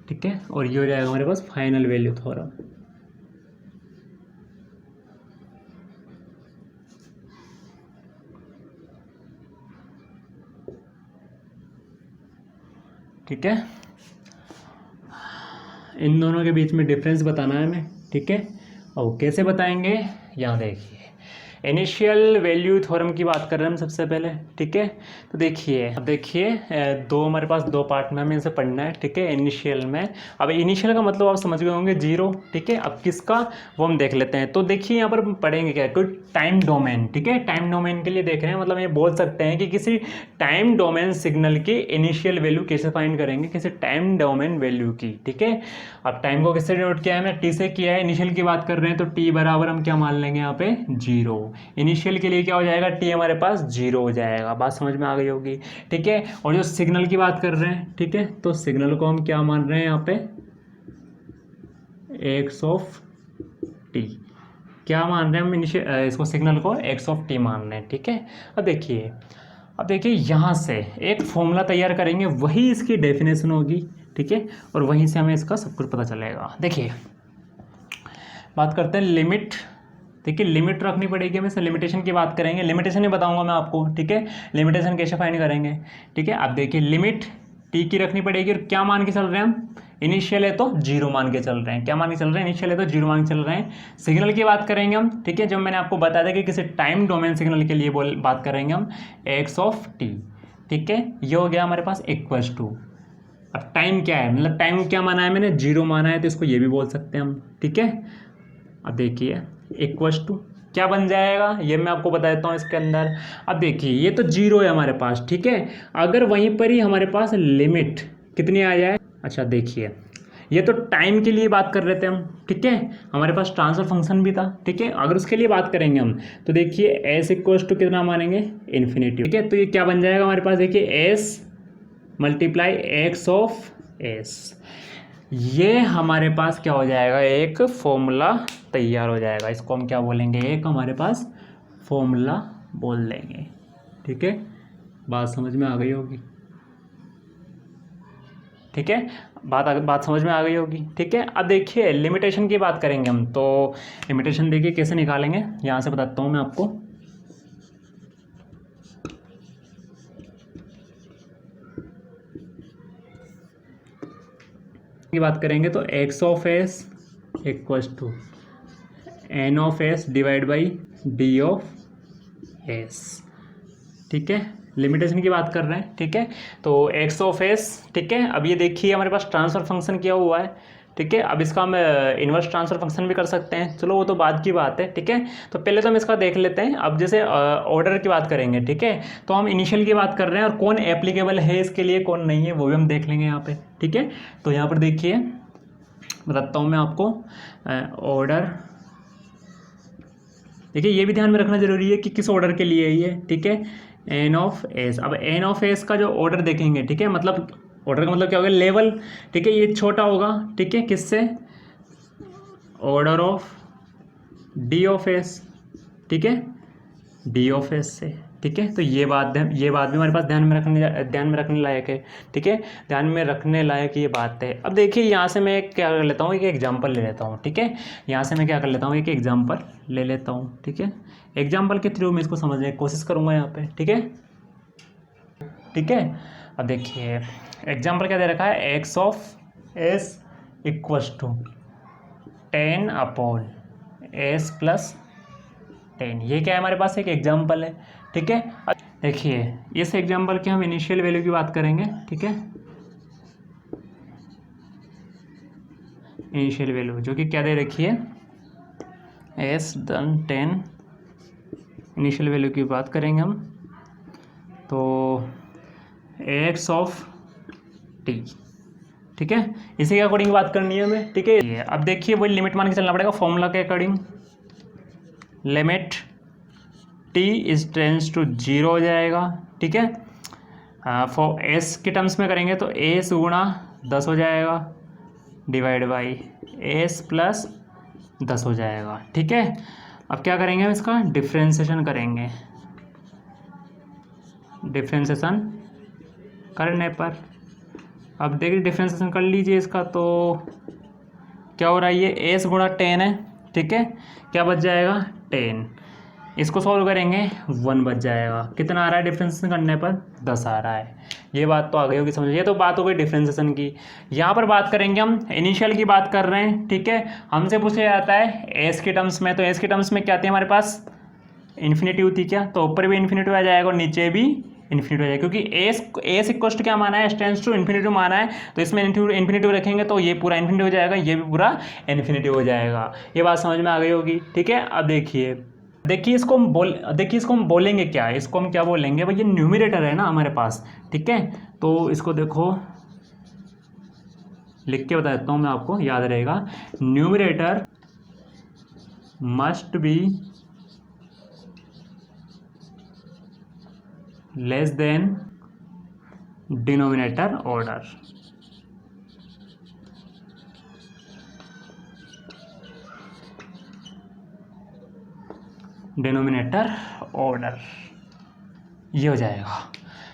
ठीक है, और ये हो जाएगा हमारे पास फाइनल वैल्यू थ्योरम। ठीक है, इन दोनों के बीच में डिफरेंस बताना है हमें, ठीक है। और कैसे बताएंगे, यहाँ देखिए इनिशियल वैल्यू थ्योरम की बात कर रहे हैं हम सबसे पहले, ठीक है। तो देखिए, अब देखिए दो हमारे पास दो पार्ट में हमें इसे पढ़ना है, ठीक है। इनिशियल में, अब इनिशियल का मतलब आप समझ गए होंगे जीरो, ठीक है। अब किसका वो हम देख लेते हैं। तो देखिए यहाँ पर पढ़ेंगे क्या, कोई टाइम डोमेन, ठीक है। टाइम डोमेन के लिए देख रहे हैं, मतलब ये बोल सकते हैं कि किसी टाइम डोमेन सिग्नल की इनिशियल वैल्यू कैसे फाइंड करेंगे, किसी टाइम डोमेन वैल्यू की, ठीक है। अब टाइम को किससे डिनोट किया है, हमने टी से किया है। इनिशियल की बात कर रहे हैं तो टी बराबर हम क्या मान लेंगे यहाँ पे, जीरो। इनिशियल के लिए क्या हो जाएगा, टी हमारे पास जीरो हो जाएगा। बात समझ में आ गई होगी, ठीक है। और जो सिग्नल की बात कर रहे हैं, ठीक है, तो सिग्नल को हम क्या मान रहे हैं यहाँ पे, एक्स ऑफ टी। क्या मान रहे हैं हम इनिशियल, इसको सिग्नल को एक्स ऑफ टी मान रहे हैं, ठीक है। अब देखिए यहाँ से एक फॉर्मूला तैयार करेंगे, वही इसकी डेफिनेशन होगी, ठीक है। और वहीं से हमें इसका सब कुछ पता चलेगा। देखिए बात करते हैं लिमिट, देखिए लिमिट रखनी पड़ेगी हमें, लिमिटेशन की बात करेंगे। लिमिटेशन ही बताऊंगा मैं आपको, ठीक है। लिमिटेशन कैसे फाइंड करेंगे, ठीक है। अब देखिए लिमिट टी की रखनी पड़ेगी, और क्या मान के चल रहे हैं हम, इनिशियल है तो जीरो मान के चल रहे हैं। क्या मान के चल रहे हैं, इनिशियल है तो जीरो मान के चल रहे हैं। सिग्नल की बात करेंगे हम, ठीक है। जब मैंने आपको बताया था कि किसी टाइम डोमेन सिग्नल के लिए बात करेंगे हम, एक्स ऑफ टी, ठीक है। ये हो गया हमारे पास इक्वल्स टू, अब टाइम क्या है, मतलब टाइम क्या माना है मैंने, जीरो माना है, तो इसको ये भी बोल सकते हैं हम, ठीक है। अब देखिए इक्वल्स टू क्या बन जाएगा, ये मैं आपको बता देता हूँ इसके अंदर। अब देखिए ये तो जीरो है हमारे पास, ठीक है। अगर वहीं पर ही हमारे पास लिमिट कितनी आ जाए, अच्छा देखिए ये तो टाइम के लिए बात कर रहे थे हम, ठीक है। हमारे पास ट्रांसफर फंक्शन भी था, ठीक है। अगर उसके लिए बात करेंगे हम, तो देखिए एस इक्वल्स टू कितना मानेंगे, इन्फिनिटी, ठीक है। तो ये क्या बन जाएगा हमारे पास, देखिए S multiply X of S, ये हमारे पास क्या हो जाएगा, एक फॉर्मूला तैयार हो जाएगा। इसको हम क्या बोलेंगे, एक हमारे पास फॉर्मूला बोल देंगे, ठीक है। बात समझ में आ गई होगी, ठीक है। बात समझ में आ गई होगी, ठीक है। अब देखिए लिमिटेशन की बात करेंगे हम, तो लिमिटेशन देखिए कैसे निकालेंगे, यहाँ से बताता हूँ मैं आपको। की बात करेंगे तो X of S equals to N of S divide by D of S, ठीक है। लिमिटेशन की बात कर रहे हैं, ठीक है। तो एक्स ऑफ एस, ठीक है। अब ये देखिए हमारे पास ट्रांसफर फंक्शन किया हुआ है, ठीक है। अब इसका हम इन्वर्स ट्रांसफर फंक्शन भी कर सकते हैं, चलो वो तो बाद की बात है, ठीक है। तो पहले तो हम इसका देख लेते हैं। अब जैसे ऑर्डर की बात करेंगे, ठीक है, तो हम इनिशियल की बात कर रहे हैं, और कौन एप्लीकेबल है इसके लिए, कौन नहीं है, वो भी हम देख लेंगे यहाँ पे, ठीक है। तो यहाँ पर देखिए बताता हूँ मैं आपको ऑर्डर, देखिए ये भी ध्यान में रखना जरूरी है कि किस ऑर्डर के लिए है ये, ठीक है। एन ऑफ एस, अब एन ऑफ एस का जो ऑर्डर देखेंगे, ठीक है, मतलब ऑर्डर का मतलब क्या होगा, लेवल, ठीक है। ये छोटा होगा, ठीक है, किससे, order of D of S, ठीक है, डी ऑफ एस से, ठीक है। तो ये बात भी हमारे पास ध्यान में रखने लायक है, ठीक है। ध्यान में रखने लायक ये बात है। अब देखिए यहाँ से मैं क्या कर लेता हूँ, एक एग्जांपल ले लेता हूँ, ठीक है। यहाँ से मैं क्या कर लेता हूँ, एक एग्जांपल ले लेता हूँ, ठीक है। एग्जांपल के थ्रू मैं इसको समझने की कोशिश करूँगा यहाँ पे, ठीक है, ठीक है। अब देखिए एग्जांपल क्या दे रखा है, X of S equals to 10 upon S plus 10, ये क्या है हमारे पास, एक एग्जांपल है, ठीक है। देखिए इस एग्जांपल की हम इनिशियल वैल्यू की बात करेंगे, ठीक है। इनिशियल वैल्यू जो कि क्या दे रखी है, एस डन 10, इनिशियल वैल्यू की बात करेंगे हम, तो एक्स ऑफ टी, ठीक है। इसी के अकॉर्डिंग बात करनी है हमें, ठीक है। अब देखिए वही लिमिट मान के चलना पड़ेगा फॉर्मूला के according, limit T is tends to zero हो जाएगा, ठीक है। फॉर एस के टर्म्स में करेंगे तो एस गुणा 10 हो जाएगा, डिवाइड बाई एस प्लस 10 हो जाएगा। ठीक है, अब क्या करेंगे हम इसका डिफ्रेंसिएशन करेंगे। डिफ्रेंसिएशन करने पर अब देखिए डिफ्रेंसिएशन कर लीजिए इसका, तो क्या हो रहा है, ये एस गुणा 10 है। ठीक है, क्या बच जाएगा 10, इसको सॉल्व करेंगे 1 बच जाएगा। कितना आ रहा है डिफ्रेंसिएशन करने पर 10 आ रहा है। ये बात तो आ गई होगी समझ। ये तो बात हो गई डिफ्रेंसिएशन की। यहाँ पर बात करेंगे हम इनिशियल की बात कर रहे हैं। ठीक है, हमसे पूछा जाता है एस के टर्म्स में, तो एस के टर्म्स में क्या आती है हमारे पास, इन्फिनिटी थी क्या, तो ऊपर भी इन्फिनिटी आ जाएगा और नीचे भी इन्फिनिटी हो जाएगा, क्योंकि एस इक्वल टू क्या माना है, एस टेंड्स टू इन्फिनिटी माना है, तो इसमें इन्फिनिटी रखेंगे तो ये पूरा इन्फिनिटी हो जाएगा, ये भी पूरा इन्फिनिटी हो जाएगा। ये बात समझ में आ गई होगी। ठीक है, अब देखिए इसको हम बोलेंगे क्या, इसको हम क्या बोलेंगे भाई, ये न्यूमरेटर है ना हमारे पास। ठीक है, तो इसको देखो लिख के बता देता हूँ मैं आपको, याद रहेगा। Numerator must be less than denominator order. Denominator order ये हो जाएगा।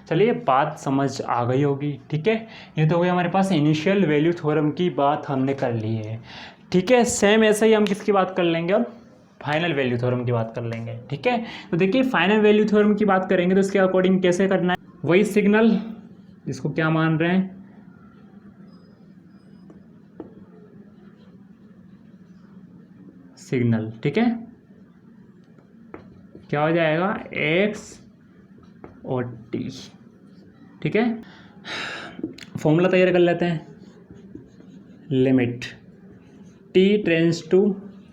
चलिए बात समझ आ गई होगी। ठीक है, ये तो हो गया हमारे पास इनिशियल वैल्यू थ्योरम की बात हमने कर ली है। ठीक है, सेम ऐसे ही हम किसकी बात कर लेंगे, अब फाइनल वैल्यू थ्योरम की बात कर लेंगे। ठीक है, तो देखिए फाइनल वैल्यू थ्योरम की बात करेंगे तो इसके अकॉर्डिंग कैसे करना है, वही सिग्नल इसको क्या मान रहे हैं, सिग्नल। ठीक है, क्या हो जाएगा एक्स और टी। ठीक है, फॉर्मूला तैयार कर लेते हैं। Limit T tends to,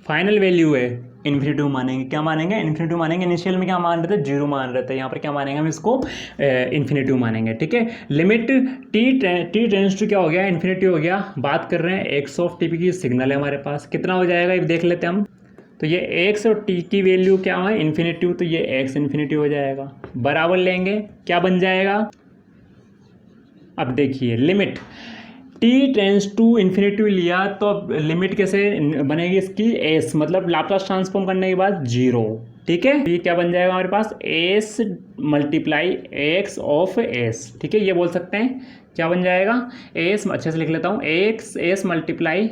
final value है इन्फिनिटी मानेंगे, क्या मानेंगे इन्फिनिटी मानेंगे। इनिशियल में क्या मान रहे थे, 0 मान रहे थे, यहाँ पर क्या मानेंगे हम इसको इन्फिनिटी मानेंगे। ठीक है, लिमिट टी टेंड्स टू क्या हो गया, इन्फिनिटी हो गया। बात कर रहे हैं एक्स ऑफ टी की सिग्नल है हमारे पास, कितना हो जाएगा ये देख लेते हैं हम। तो ये एक्स और टी की वैल्यू क्या है इन्फिनिटी, तो ये एक्स इन्फिनिटी हो जाएगा, बराबर लेंगे क्या बन जाएगा। अब देखिए limit T tends to infinity लिया तो अब लिमिट कैसे बनेगी इसकी, एस मतलब लाप्लास ट्रांसफॉर्म करने के बाद 0। ठीक है, ये क्या बन जाएगा हमारे पास, S multiply X of S. ठीक है, ये बोल सकते हैं क्या बन जाएगा, एस, अच्छे से लिख लेता हूँ, x S multiply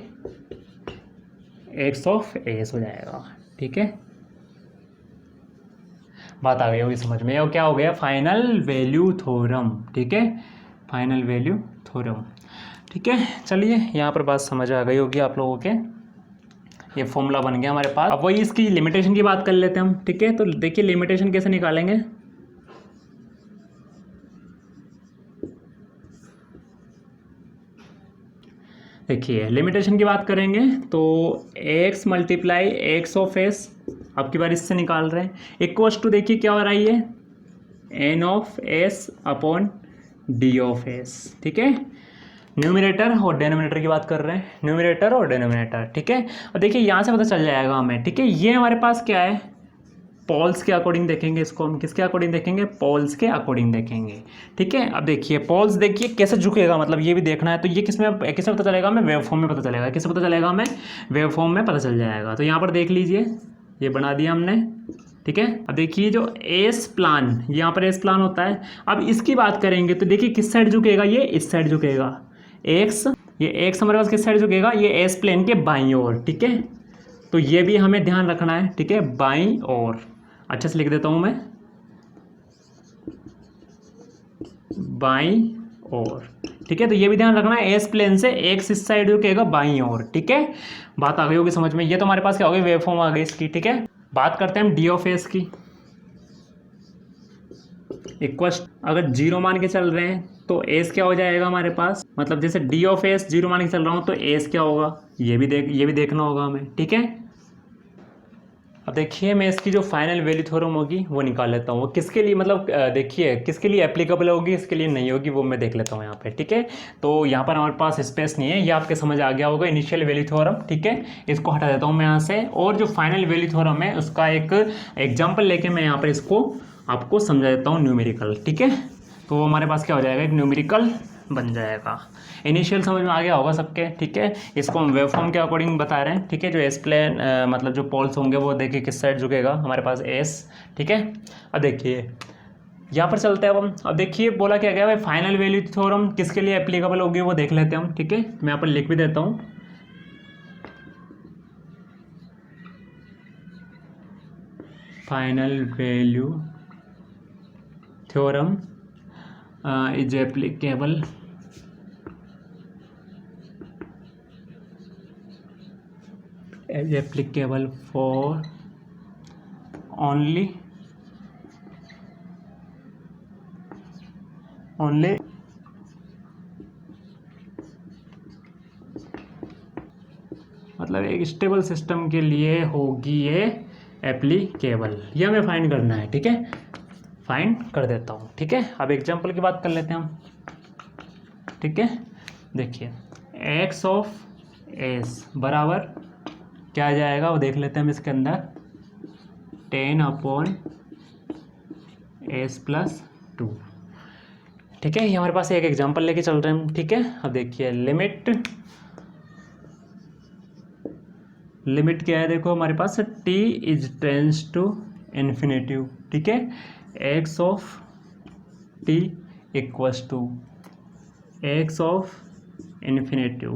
X of S हो जाएगा। ठीक है, बात आ गई होगी समझ में। और क्या हो गया फाइनल वैल्यू थ्योरम। ठीक है, फाइनल वैल्यू थ्योरम। ठीक है, चलिए यहाँ पर बात समझ आ गई होगी आप लोगों के, ये फॉर्मूला बन गया हमारे पास। अब वही इसकी लिमिटेशन की बात कर लेते हैं हम। ठीक है, तो देखिए लिमिटेशन कैसे निकालेंगे, देखिए लिमिटेशन की बात करेंगे तो x multiply X of S, आपकी बार इससे निकाल रहे हैं, इक्वल्स टू देखिए क्या हो रहा है ये n of S upon D of S. ठीक है, न्यूमरेटर और डेनोमिनेटर की बात कर रहे हैं, न्यूमरेटर और डेनोमिनेटर। ठीक है, और देखिए यहाँ से पता चल जाएगा हमें। ठीक है, ये हमारे पास क्या है, पोल्स के अकॉर्डिंग देखेंगे इसको हम, किसके अकॉर्डिंग देखेंगे, पोल्स के अकॉर्डिंग देखेंगे। ठीक है, अब देखिए पोल्स देखिए कैसे झुकेगा, मतलब ये भी देखना है, तो ये किसमें पता चलेगा हमें, वेव फॉर्म में पता चलेगा। किससे पता चलेगा हमें, वेव फॉर्म में पता चल जाएगा। तो यहाँ पर देख लीजिए ये बना दिया हमने। ठीक है, अब देखिए जो एस प्लान, यहाँ पर एस प्लान होता है। अब इसकी बात करेंगे तो देखिए किस साइड झुकेगा, ये इस साइड झुकेगा एक्स, ये एक्स हमारे पास किस साइड झुकेगा, ये एस प्लेन के बाईं ओर। ठीक है, तो ये भी हमें ध्यान रखना है। ठीक है, बाईं ओर, अच्छे से लिख देता हूं मैं, बाईं ओर। ठीक है, तो ये भी ध्यान रखना है, एस प्लेन से एक्स इस साइड झुकेगा बाईं ओर। ठीक है, बात आ गई होगी समझ में। ये तो हमारे पास क्या हो गई, वेव फॉर्म आ गई इसकी। ठीक है, बात करते हैं हम डी ऑफ एस की। इक्वल अगर 0 मान के चल रहे हैं तो एस क्या हो जाएगा हमारे पास, मतलब जैसे डी ऑफ एस 0 मान के चल रहा हूँ तो एस क्या होगा, ये भी देखना होगा हमें। ठीक है, अब देखिए मैं इसकी जो फाइनल वैल्यू थ्योरम होगी वो निकाल लेता हूँ। वो किसके लिए, मतलब देखिए किसके लिए एप्लीकेबल होगी, इसके लिए नहीं होगी, वो मैं देख लेता हूँ यहाँ पे। ठीक है, तो यहाँ पर हमारे पास स्पेस नहीं है, ये आपके समझ आ गया होगा इनिशियल वैल्यू थ्योरम। ठीक है, इसको हटा देता हूँ मैं यहाँ से, और जो फाइनल वैल्यू थ्योरम है उसका एक एग्जाम्पल लेके मैं यहाँ पर इसको आपको समझा देता हूँ न्यूमेरिकल। ठीक है, तो हमारे पास क्या हो जाएगा, एक न्यूमेरिकल बन जाएगा। इनिशियल समझ में आ गया होगा सबके, ठीक है। इसको हम वेव फॉर्म के अकॉर्डिंग बता रहे हैं, ठीक है। जो एस प्लेन मतलब जो पोल्स होंगे वो देखिए किस साइड झुकेगा, हमारे पास एस, ठीक है। अब देखिए यहाँ पर चलते हैं अब हम। अब देखिए बोला क्या गया भाई, फाइनल वैल्यू थ्योरम किसके लिए एप्लीकेबल होगी वो देख लेते हैं हम, ठीक है। मैं यहाँ पर लिख भी देता हूँ। Final value theorem is applicable for only मतलब एक स्टेबल सिस्टम के लिए होगी ये एप्लीकेबल। ये हमें फाइंड करना है, ठीक है। फाइंड कर देता हूँ, ठीक है। अब एग्जांपल की बात कर लेते हैं हम, ठीक है। देखिए एक्स ऑफ एस बराबर क्या आ जाएगा वो देख लेते हैं हम इसके अंदर, 10/(s + 2), ठीक है। ये हमारे पास एक एग्जांपल लेके चल रहे हैं हम, ठीक है। अब देखिए लिमिट क्या है, देखो हमारे पास t टेंड्स टू इन्फिनिटी, ठीक है। x of t equals to x of infinity,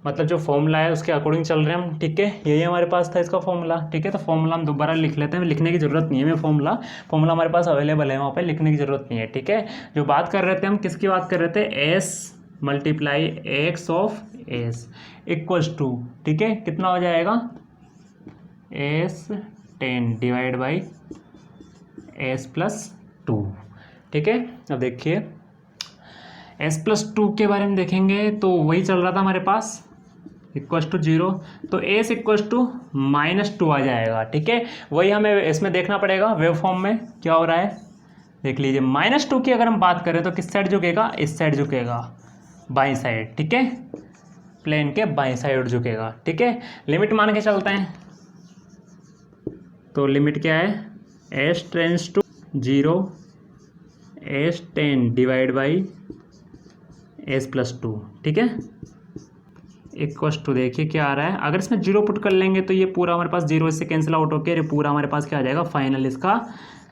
मतलब जो फॉर्मूला है उसके अकॉर्डिंग चल रहे हैं हम, ठीक है। यही हमारे पास था इसका फॉर्मूला, ठीक है। तो फॉर्मूला हम दोबारा लिख लेते हैं, लिखने की ज़रूरत नहीं है, मैं फॉर्मूला हमारे पास अवेलेबल है, वहाँ पे लिखने की ज़रूरत नहीं है, ठीक है। जो बात कर रहे थे हम, किसकी बात कर रहे थे, s × x of s equals to, ठीक है, कितना हो जाएगा, s 10 / s + 2, ठीक है। अब देखिए s + 2 के बारे में देखेंगे तो वही चल रहा था हमारे पास, इक्वल्स टू 0, तो s इक्वल्स टू -2 आ जाएगा, ठीक है। वही हमें इसमें देखना पड़ेगा वेव फॉर्म में क्या हो रहा है, देख लीजिए। -2 की अगर हम बात करें तो किस साइड झुकेगा, इस साइड झुकेगा, बाईं साइड, ठीक है, प्लेन के बाईं साइड झुकेगा, ठीक है। लिमिट मान के चलते हैं, तो लिमिट क्या है, s tends to 0, s 10 / s + 2, ठीक है, इक्वल्स टू, देखिए क्या आ रहा है। अगर इसमें 0 पुट कर लेंगे तो ये पूरा हमारे पास 0 इससे कैंसिल आउट होकर ये पूरा हमारे पास क्या आ जाएगा, फाइनल इसका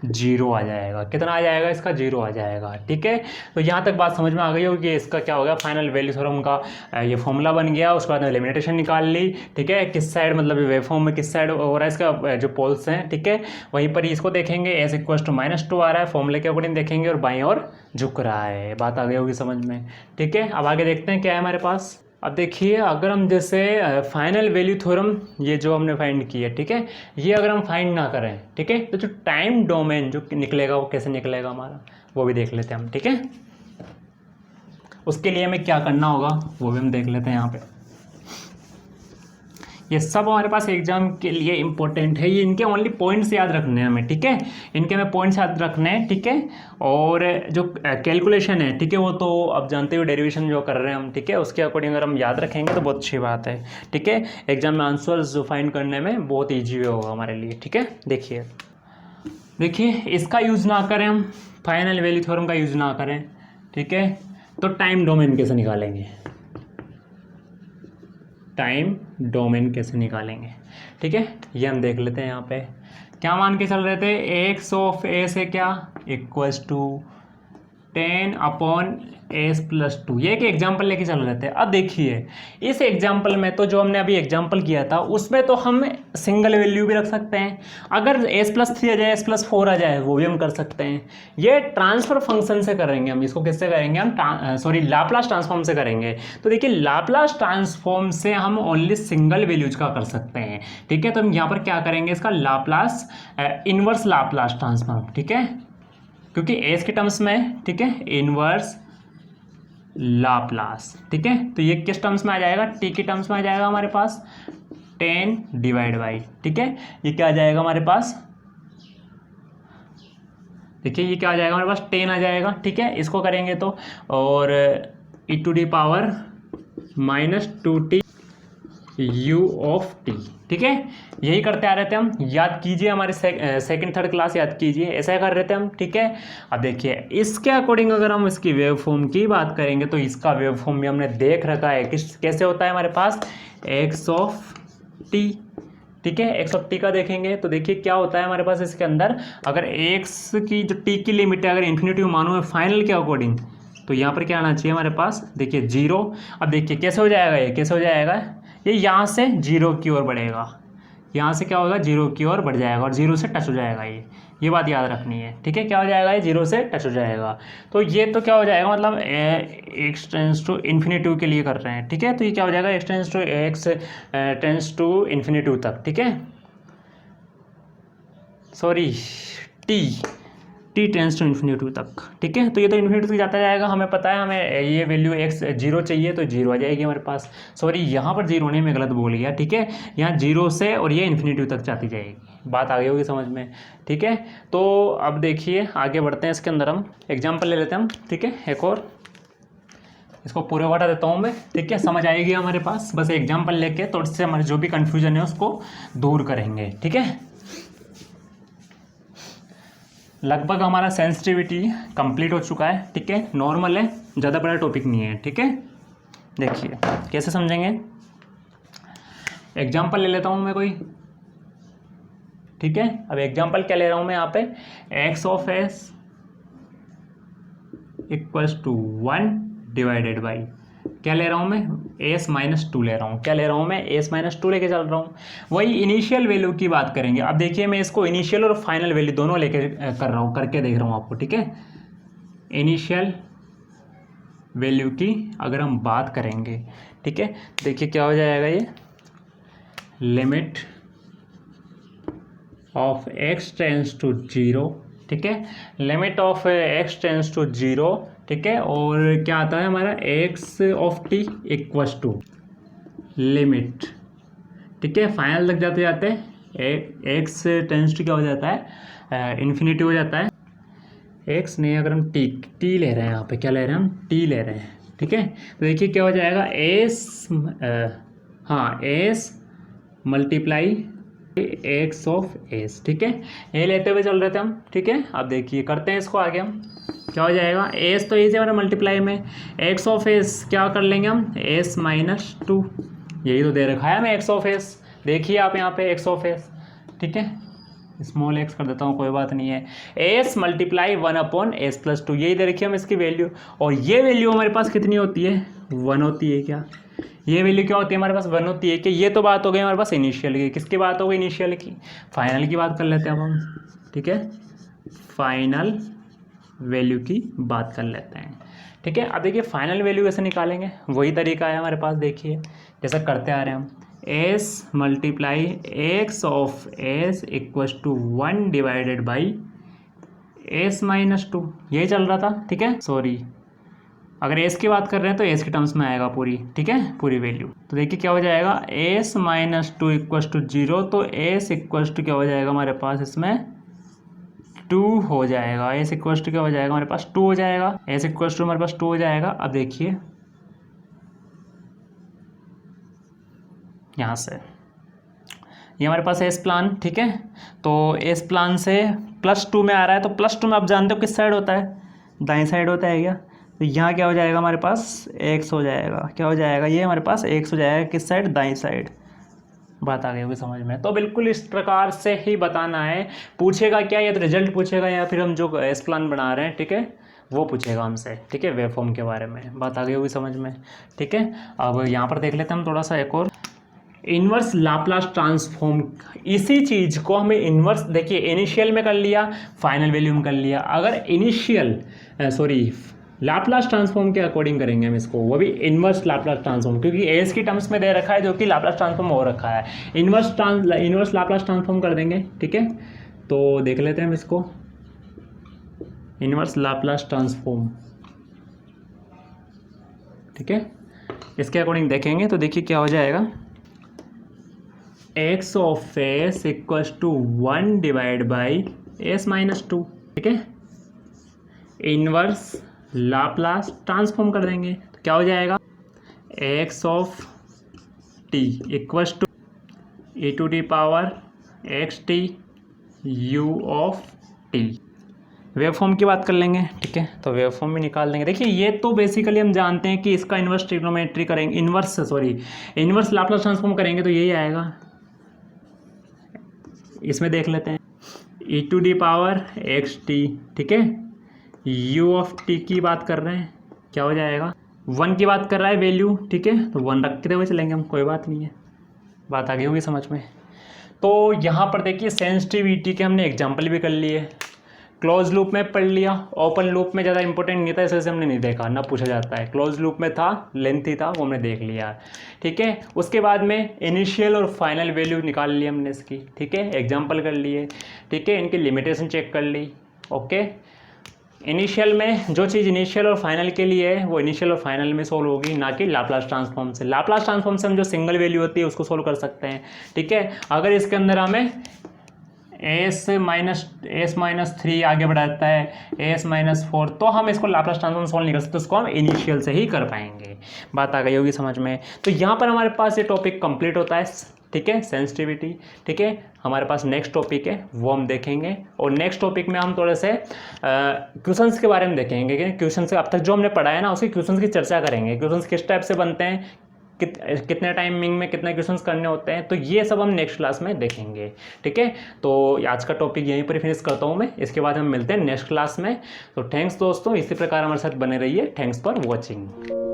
0 आ जाएगा। कितना आ जाएगा, इसका 0 आ जाएगा, ठीक है। तो यहाँ तक बात समझ में आ गई होगी कि इसका क्या हो गया, फाइनल वैल्यू थ्योरम का ये फॉर्मूला बन गया। उसके बाद में लिमिटेशन निकाल ली, ठीक है, किस साइड मतलब वेव फॉर्म में किस साइड हो रहा है इसका जो पोल्स हैं, ठीक है। वहीं पर इसको देखेंगे, s इक्वल्स टू -2 आ रहा है, फॉर्मूले के अकॉर्डिंग देखेंगे, और बाईं ओर झुक रहा है। बात आ गई होगी समझ में, ठीक है। अब आगे देखते हैं क्या है हमारे पास। अब देखिए अगर हम जैसे फाइनल वैल्यू थ्योरम ये जो हमने फाइंड की है, ठीक है, ये अगर हम फाइंड ना करें, ठीक है, तो जो टाइम डोमेन जो निकलेगा वो कैसे निकलेगा हमारा, वो भी देख लेते हैं हम, ठीक है। उसके लिए हमें क्या करना होगा वो भी हम देख लेते हैं यहाँ पे। ये सब हमारे पास एग्जाम के लिए इंपॉर्टेंट है, ये इनके ओनली पॉइंट्स याद रखने हैं हमें, ठीक है। इनके हमें पॉइंट्स याद रखने हैं, ठीक है। और जो कैलकुलेशन है, ठीक है, वो तो अब जानते हो डेरिवेशन जो कर रहे हैं हम, ठीक है, उसके अकॉर्डिंग अगर हम याद रखेंगे तो बहुत अच्छी बात है, ठीक है। एग्जाम में आंसर्स फाइंड करने में बहुत ईजी होगा हमारे लिए, ठीक है। देखिए इसका यूज़ ना करें हम, फाइनल वैल्यू थ्योरम का यूज़ ना करें, ठीक है, तो टाइम डोमेन कैसे निकालेंगे, ठीक है, ये हम देख लेते हैं। यहाँ पे क्या मान के चल रहे थे, x ऑफ a से क्या इक्वल्स टू 10/s + 2, ये एक एग्जाम्पल लेके चल रहे थे। अब देखिए इस एग्जाम्पल में तो जो हमने अभी एग्जाम्पल किया था उसमें तो हम सिंगल वैल्यू भी रख सकते हैं, अगर s + 3 आ जाए, s + 4 आ जाए, वो भी हम कर सकते हैं। ये ट्रांसफर फंक्शन से करेंगे हम, इसको किससे करेंगे हम, लाप्लास ट्रांसफॉर्म से करेंगे। तो देखिए लाप्लास ट्रांसफॉर्म से हम ओनली सिंगल वैल्यूज का कर सकते हैं, ठीक है। तो हम यहाँ पर क्या करेंगे, इसका लाप्लास इनवर्स लाप्लास ट्रांसफॉर्म, ठीक है, क्योंकि एस के टर्म्स में, ठीक है, इनवर्स लाप्लास, ठीक है। तो ये किस टर्म्स में आ जाएगा, टी के टर्म्स में आ जाएगा हमारे पास 10 ठीक है। ये क्या आ जाएगा हमारे पास, देखिए ये क्या आ जाएगा हमारे पास, 10 आ जाएगा, ठीक है। इसको करेंगे तो, और e⁻⁻² यू ऑफ टी। ठीक है, यही करते आ रहे थे हम, याद कीजिए हमारे सेकंड थर्ड क्लास याद कीजिए, ऐसा कर रहे थे हम। ठीक है, अब देखिए इसके अकॉर्डिंग अगर हम इसकी वेव फॉर्म की बात करेंगे तो इसका वेव फॉर्म भी हमने देख रखा है किस कैसे होता है हमारे पास, एक्स ऑफ टी। ठीक है, एक्स ऑफ टी का देखेंगे तो देखिए क्या होता है हमारे पास इसके अंदर, अगर एक्स की जो टी की लिमिट है अगर इन्फिनिटी मानो है फाइनल के अकॉर्डिंग, तो यहाँ पर क्या आना चाहिए हमारे पास, देखिए जीरो। अब देखिए कैसे हो जाएगा, ये कैसे हो जाएगा, ये यहाँ से जीरो की ओर बढ़ेगा, यहाँ से क्या होगा, जीरो की ओर बढ़ जाएगा और जीरो से टच हो जाएगा, ये बात याद रखनी है। ठीक है, क्या हो जाएगा, ये जीरो से टच हो जाएगा। तो ये तो क्या हो जाएगा, मतलब एक्स टेंस टू इन्फिनिटी के लिए कर रहे हैं। ठीक है, तो ये क्या हो जाएगा, एक्स टेंस टू इन्फिनिटी तक। ठीक है, sorry T tends to infinity तक। ठीक है, तो ये तो इन्फिनिटी तक जाता जाएगा, हमें पता है, हमें ये वैल्यू एक्स जीरो चाहिए तो जीरो आ जाएगी हमारे पास। सॉरी, यहाँ पर जीरो नहीं, मैं गलत बोल गया। ठीक है, यहाँ जीरो से और ये इन्फिनिटी तक जाती जाएगी, बात आ गई होगी समझ में। ठीक है, तो अब देखिए आगे बढ़ते हैं, इसके अंदर हम एग्जाम्पल ले लेते हैं हम। ठीक है, एक और इसको पूरे बता देता हूँ मैं। ठीक है, समझ आएगी हमारे पास, बस एग्जाम्पल लेके तो इससे हमारे जो भी कन्फ्यूजन है उसको दूर करेंगे। ठीक है, लगभग हमारा सेंसिटिविटी कंप्लीट हो चुका है। ठीक है, नॉर्मल है, ज़्यादा बड़ा टॉपिक नहीं है। ठीक है, देखिए कैसे समझेंगे, एग्जाम्पल ले लेता हूँ मैं कोई। ठीक है, अब एग्जाम्पल क्या ले रहा हूँ मैं यहाँ पे, X of S equals to 1 divided by, क्या ले रहा हूँ मैं, s-2 ले रहा हूँ। क्या ले रहा हूँ मैं, s-2 लेके चल रहा हूँ। वही इनिशियल वैल्यू की बात करेंगे। अब देखिए मैं इसको इनिशियल और फाइनल वैल्यू दोनों लेके कर रहा हूँ, करके देख रहा हूँ आपको। ठीक है, इनिशियल वैल्यू की अगर हम बात करेंगे, ठीक है, देखिए क्या हो जाएगा, ये limit of X tends to zero. ठीक है, limit of X tends to zero. ठीक है, और क्या आता है हमारा, X of T equals to limit. ठीक है, फाइनल तक जाते जाते एक्स टेंस टू क्या हो जाता है, इन्फिनिटी हो जाता है। एक्स नहीं, अगर हम टी ले रहे हैं, यहाँ पे क्या ले रहे हैं हम, टी ले रहे हैं। ठीक है, तो देखिए क्या हो जाएगा, S multiply X of S. ठीक है, ये लेते हुए चल रहे थे हम। ठीक है, अब देखिए करते हैं इसको आगे हम, क्या हो जाएगा, एस तो इजी हमारा मल्टीप्लाई में, एक्स ऑफ एस क्या कर लेंगे हम, s-2, यही तो दे रखा है हमें एक्स ऑफ एस। देखिए आप यहाँ पे एक्स ऑफ एस। ठीक है, स्मॉल एक्स कर देता हूँ, कोई बात नहीं है, एस मल्टीप्लाई 1/s+2, यही दे रखी है हम इसकी वैल्यू। और ये वैल्यू हमारे पास कितनी होती है, 1 होती है। क्या ये वैल्यू क्या होती है हमारे पास, 1 होती है। कि ये तो बात हो गई हमारे पास इनिशियल की, किसकी बात हो गई, इनिशियल की। फाइनल की बात कर लेते हैं अब हम। ठीक है, फाइनल वैल्यू की बात कर लेते हैं। ठीक है, अब देखिए फाइनल वैल्यू कैसे निकालेंगे, वही तरीका है हमारे पास। देखिए जैसा करते आ रहे हैं हम, S multiply X of S equals to 1 divided by s-2, यही चल रहा था। ठीक है, सॉरी, अगर एस की बात कर रहे हैं तो एस के टर्म्स में आएगा पूरी। ठीक है, पूरी वैल्यू। तो देखिए क्या हो जाएगा, s-2 इक्वस टू 0, तो s इक्वस टू क्या हो जाएगा हमारे पास, इसमें 2 हो जाएगा। s इक्वस टू क्या हो जाएगा हमारे पास, 2 हो जाएगा। s इक्वस टू हमारे पास 2 हो जाएगा। अब देखिए यहाँ से ये हमारे पास एस प्लान। ठीक है, तो एस प्लान से +2 में आ रहा है, तो +2 में आप जानते हो किस साइड होता है, दाएं साइड होता है क्या। तो यहाँ क्या हो जाएगा हमारे पास, x हो जाएगा। क्या हो जाएगा, ये हमारे पास x हो जाएगा, किस साइड, दाएं साइड। बात आ गई होगी समझ में। तो बिल्कुल इस प्रकार से ही बताना है। पूछेगा क्या, या तो रिजल्ट पूछेगा या फिर हम जो एस प्लान बना रहे हैं, ठीक है, वो पूछेगा हमसे। ठीक है, वेव फॉर्म के बारे में। बात आ गई होगी समझ में। ठीक है, अब यहाँ पर देख लेते हैं हम थोड़ा सा एक और, इन्वर्स लाप्लास ट्रांसफॉर्म। इसी चीज़ को हमें इन्वर्स, देखिए इनिशियल में कर लिया, फाइनल वैल्यू में कर लिया। अगर इनिशियल लाप्लास ट्रांसफॉर्म के अकॉर्डिंग करेंगे हम इसको, वो भी इन्वर्स लाप्लास ट्रांसफॉर्म, क्योंकि एस की टर्म्स में दे रखा है जो कि लाप्लास ट्रांसफॉर्म हो रखा है। इन्वर्स लाप्लास ट्रांसफॉर्म कर देंगे। ठीक है, तो देख लेते हैं हम इसको, इन्वर्स लाप्लास ट्रांसफॉर्म। ठीक है, इसके अकॉर्डिंग देखेंगे तो देखिए क्या हो जाएगा, X of S equals to 1 divide by s-2। ठीक है, इन्वर्स लाप्लास ट्रांसफॉर्म कर देंगे तो क्या हो जाएगा, X of T equals to E to the power X T U of T. Wave form की बात कर लेंगे, ठीक है, तो वेव फॉर्म भी निकाल देंगे। देखिए ये तो बेसिकली हम जानते हैं कि इसका इन्वर्स ट्रिग्नोमेट्री करेंगे, इन्वर्स लाप्लास ट्रांसफॉर्म करेंगे तो यही आएगा। इसमें देख लेते हैं E to the power X T, ठीक है, यू ऑफ टी की बात कर रहे हैं, क्या हो जाएगा, 1 की बात कर रहा है वैल्यू, ठीक है, तो 1 रखते हुए चलेंगे हम, कोई बात नहीं है, बात आ गई होगी समझ में। तो यहाँ पर देखिए सेंसिटिविटी के हमने एग्जाम्पल भी कर लिए, क्लोज लूप में पढ़ लिया, ओपन लूप में ज़्यादा इंपॉर्टेंट नहीं था इसलिए हमने नहीं देखा, ना पूछा जाता है। क्लोज लूप में था, लेंथी था, वो हमने देख लिया, ठीक है। उसके बाद में इनिशियल और फाइनल वैल्यू निकाल ली हमने इसकी, ठीक है, एग्जांपल कर लिए, ठीक है, इनकी लिमिटेशन चेक कर ली, ओके। इनिशियल में जो चीज़ इनिशियल और फाइनल के लिए है वो इनिशियल और फाइनल में सोल्व होगी, ना कि लाप्लास ट्रांसफॉर्म से। लाप्लास ट्रांसफॉर्म से हम जो सिंगल वैल्यू होती है उसको सोल्व कर सकते हैं, ठीक है। अगर इसके अंदर हमें एस माइनस 3 आगे बढ़ाता है, S-4, तो हम इसको लाप्लास ट्रांसफॉर्म सोल्व नहीं कर सकते, उसको हम इनिशियल से ही कर पाएंगे। बात आ गई होगी समझ में। तो यहाँ पर हमारे पास ये टॉपिक कंप्लीट होता है, ठीक है, सेंसिटिविटी, ठीक है। हमारे पास नेक्स्ट टॉपिक है वो हम देखेंगे, और नेक्स्ट टॉपिक में हम थोड़े से क्वेश्चंस के बारे में देखेंगे कि क्वेश्चन से अब तक जो हमने पढ़ा है ना उसके क्वेश्चंस की चर्चा करेंगे, क्वेश्चंस किस टाइप से बनते हैं, कितने टाइमिंग में कितने क्वेश्चंस करने होते हैं, तो ये सब हम नेक्स्ट क्लास में देखेंगे, ठीक है। तो आज का टॉपिक यहीं पर फिनिश करता हूँ मैं, इसके बाद हम मिलते हैं नेक्स्ट क्लास में। तो थैंक्स दोस्तों, इसी प्रकार हमारे साथ बने रहिए। Thanks for watching.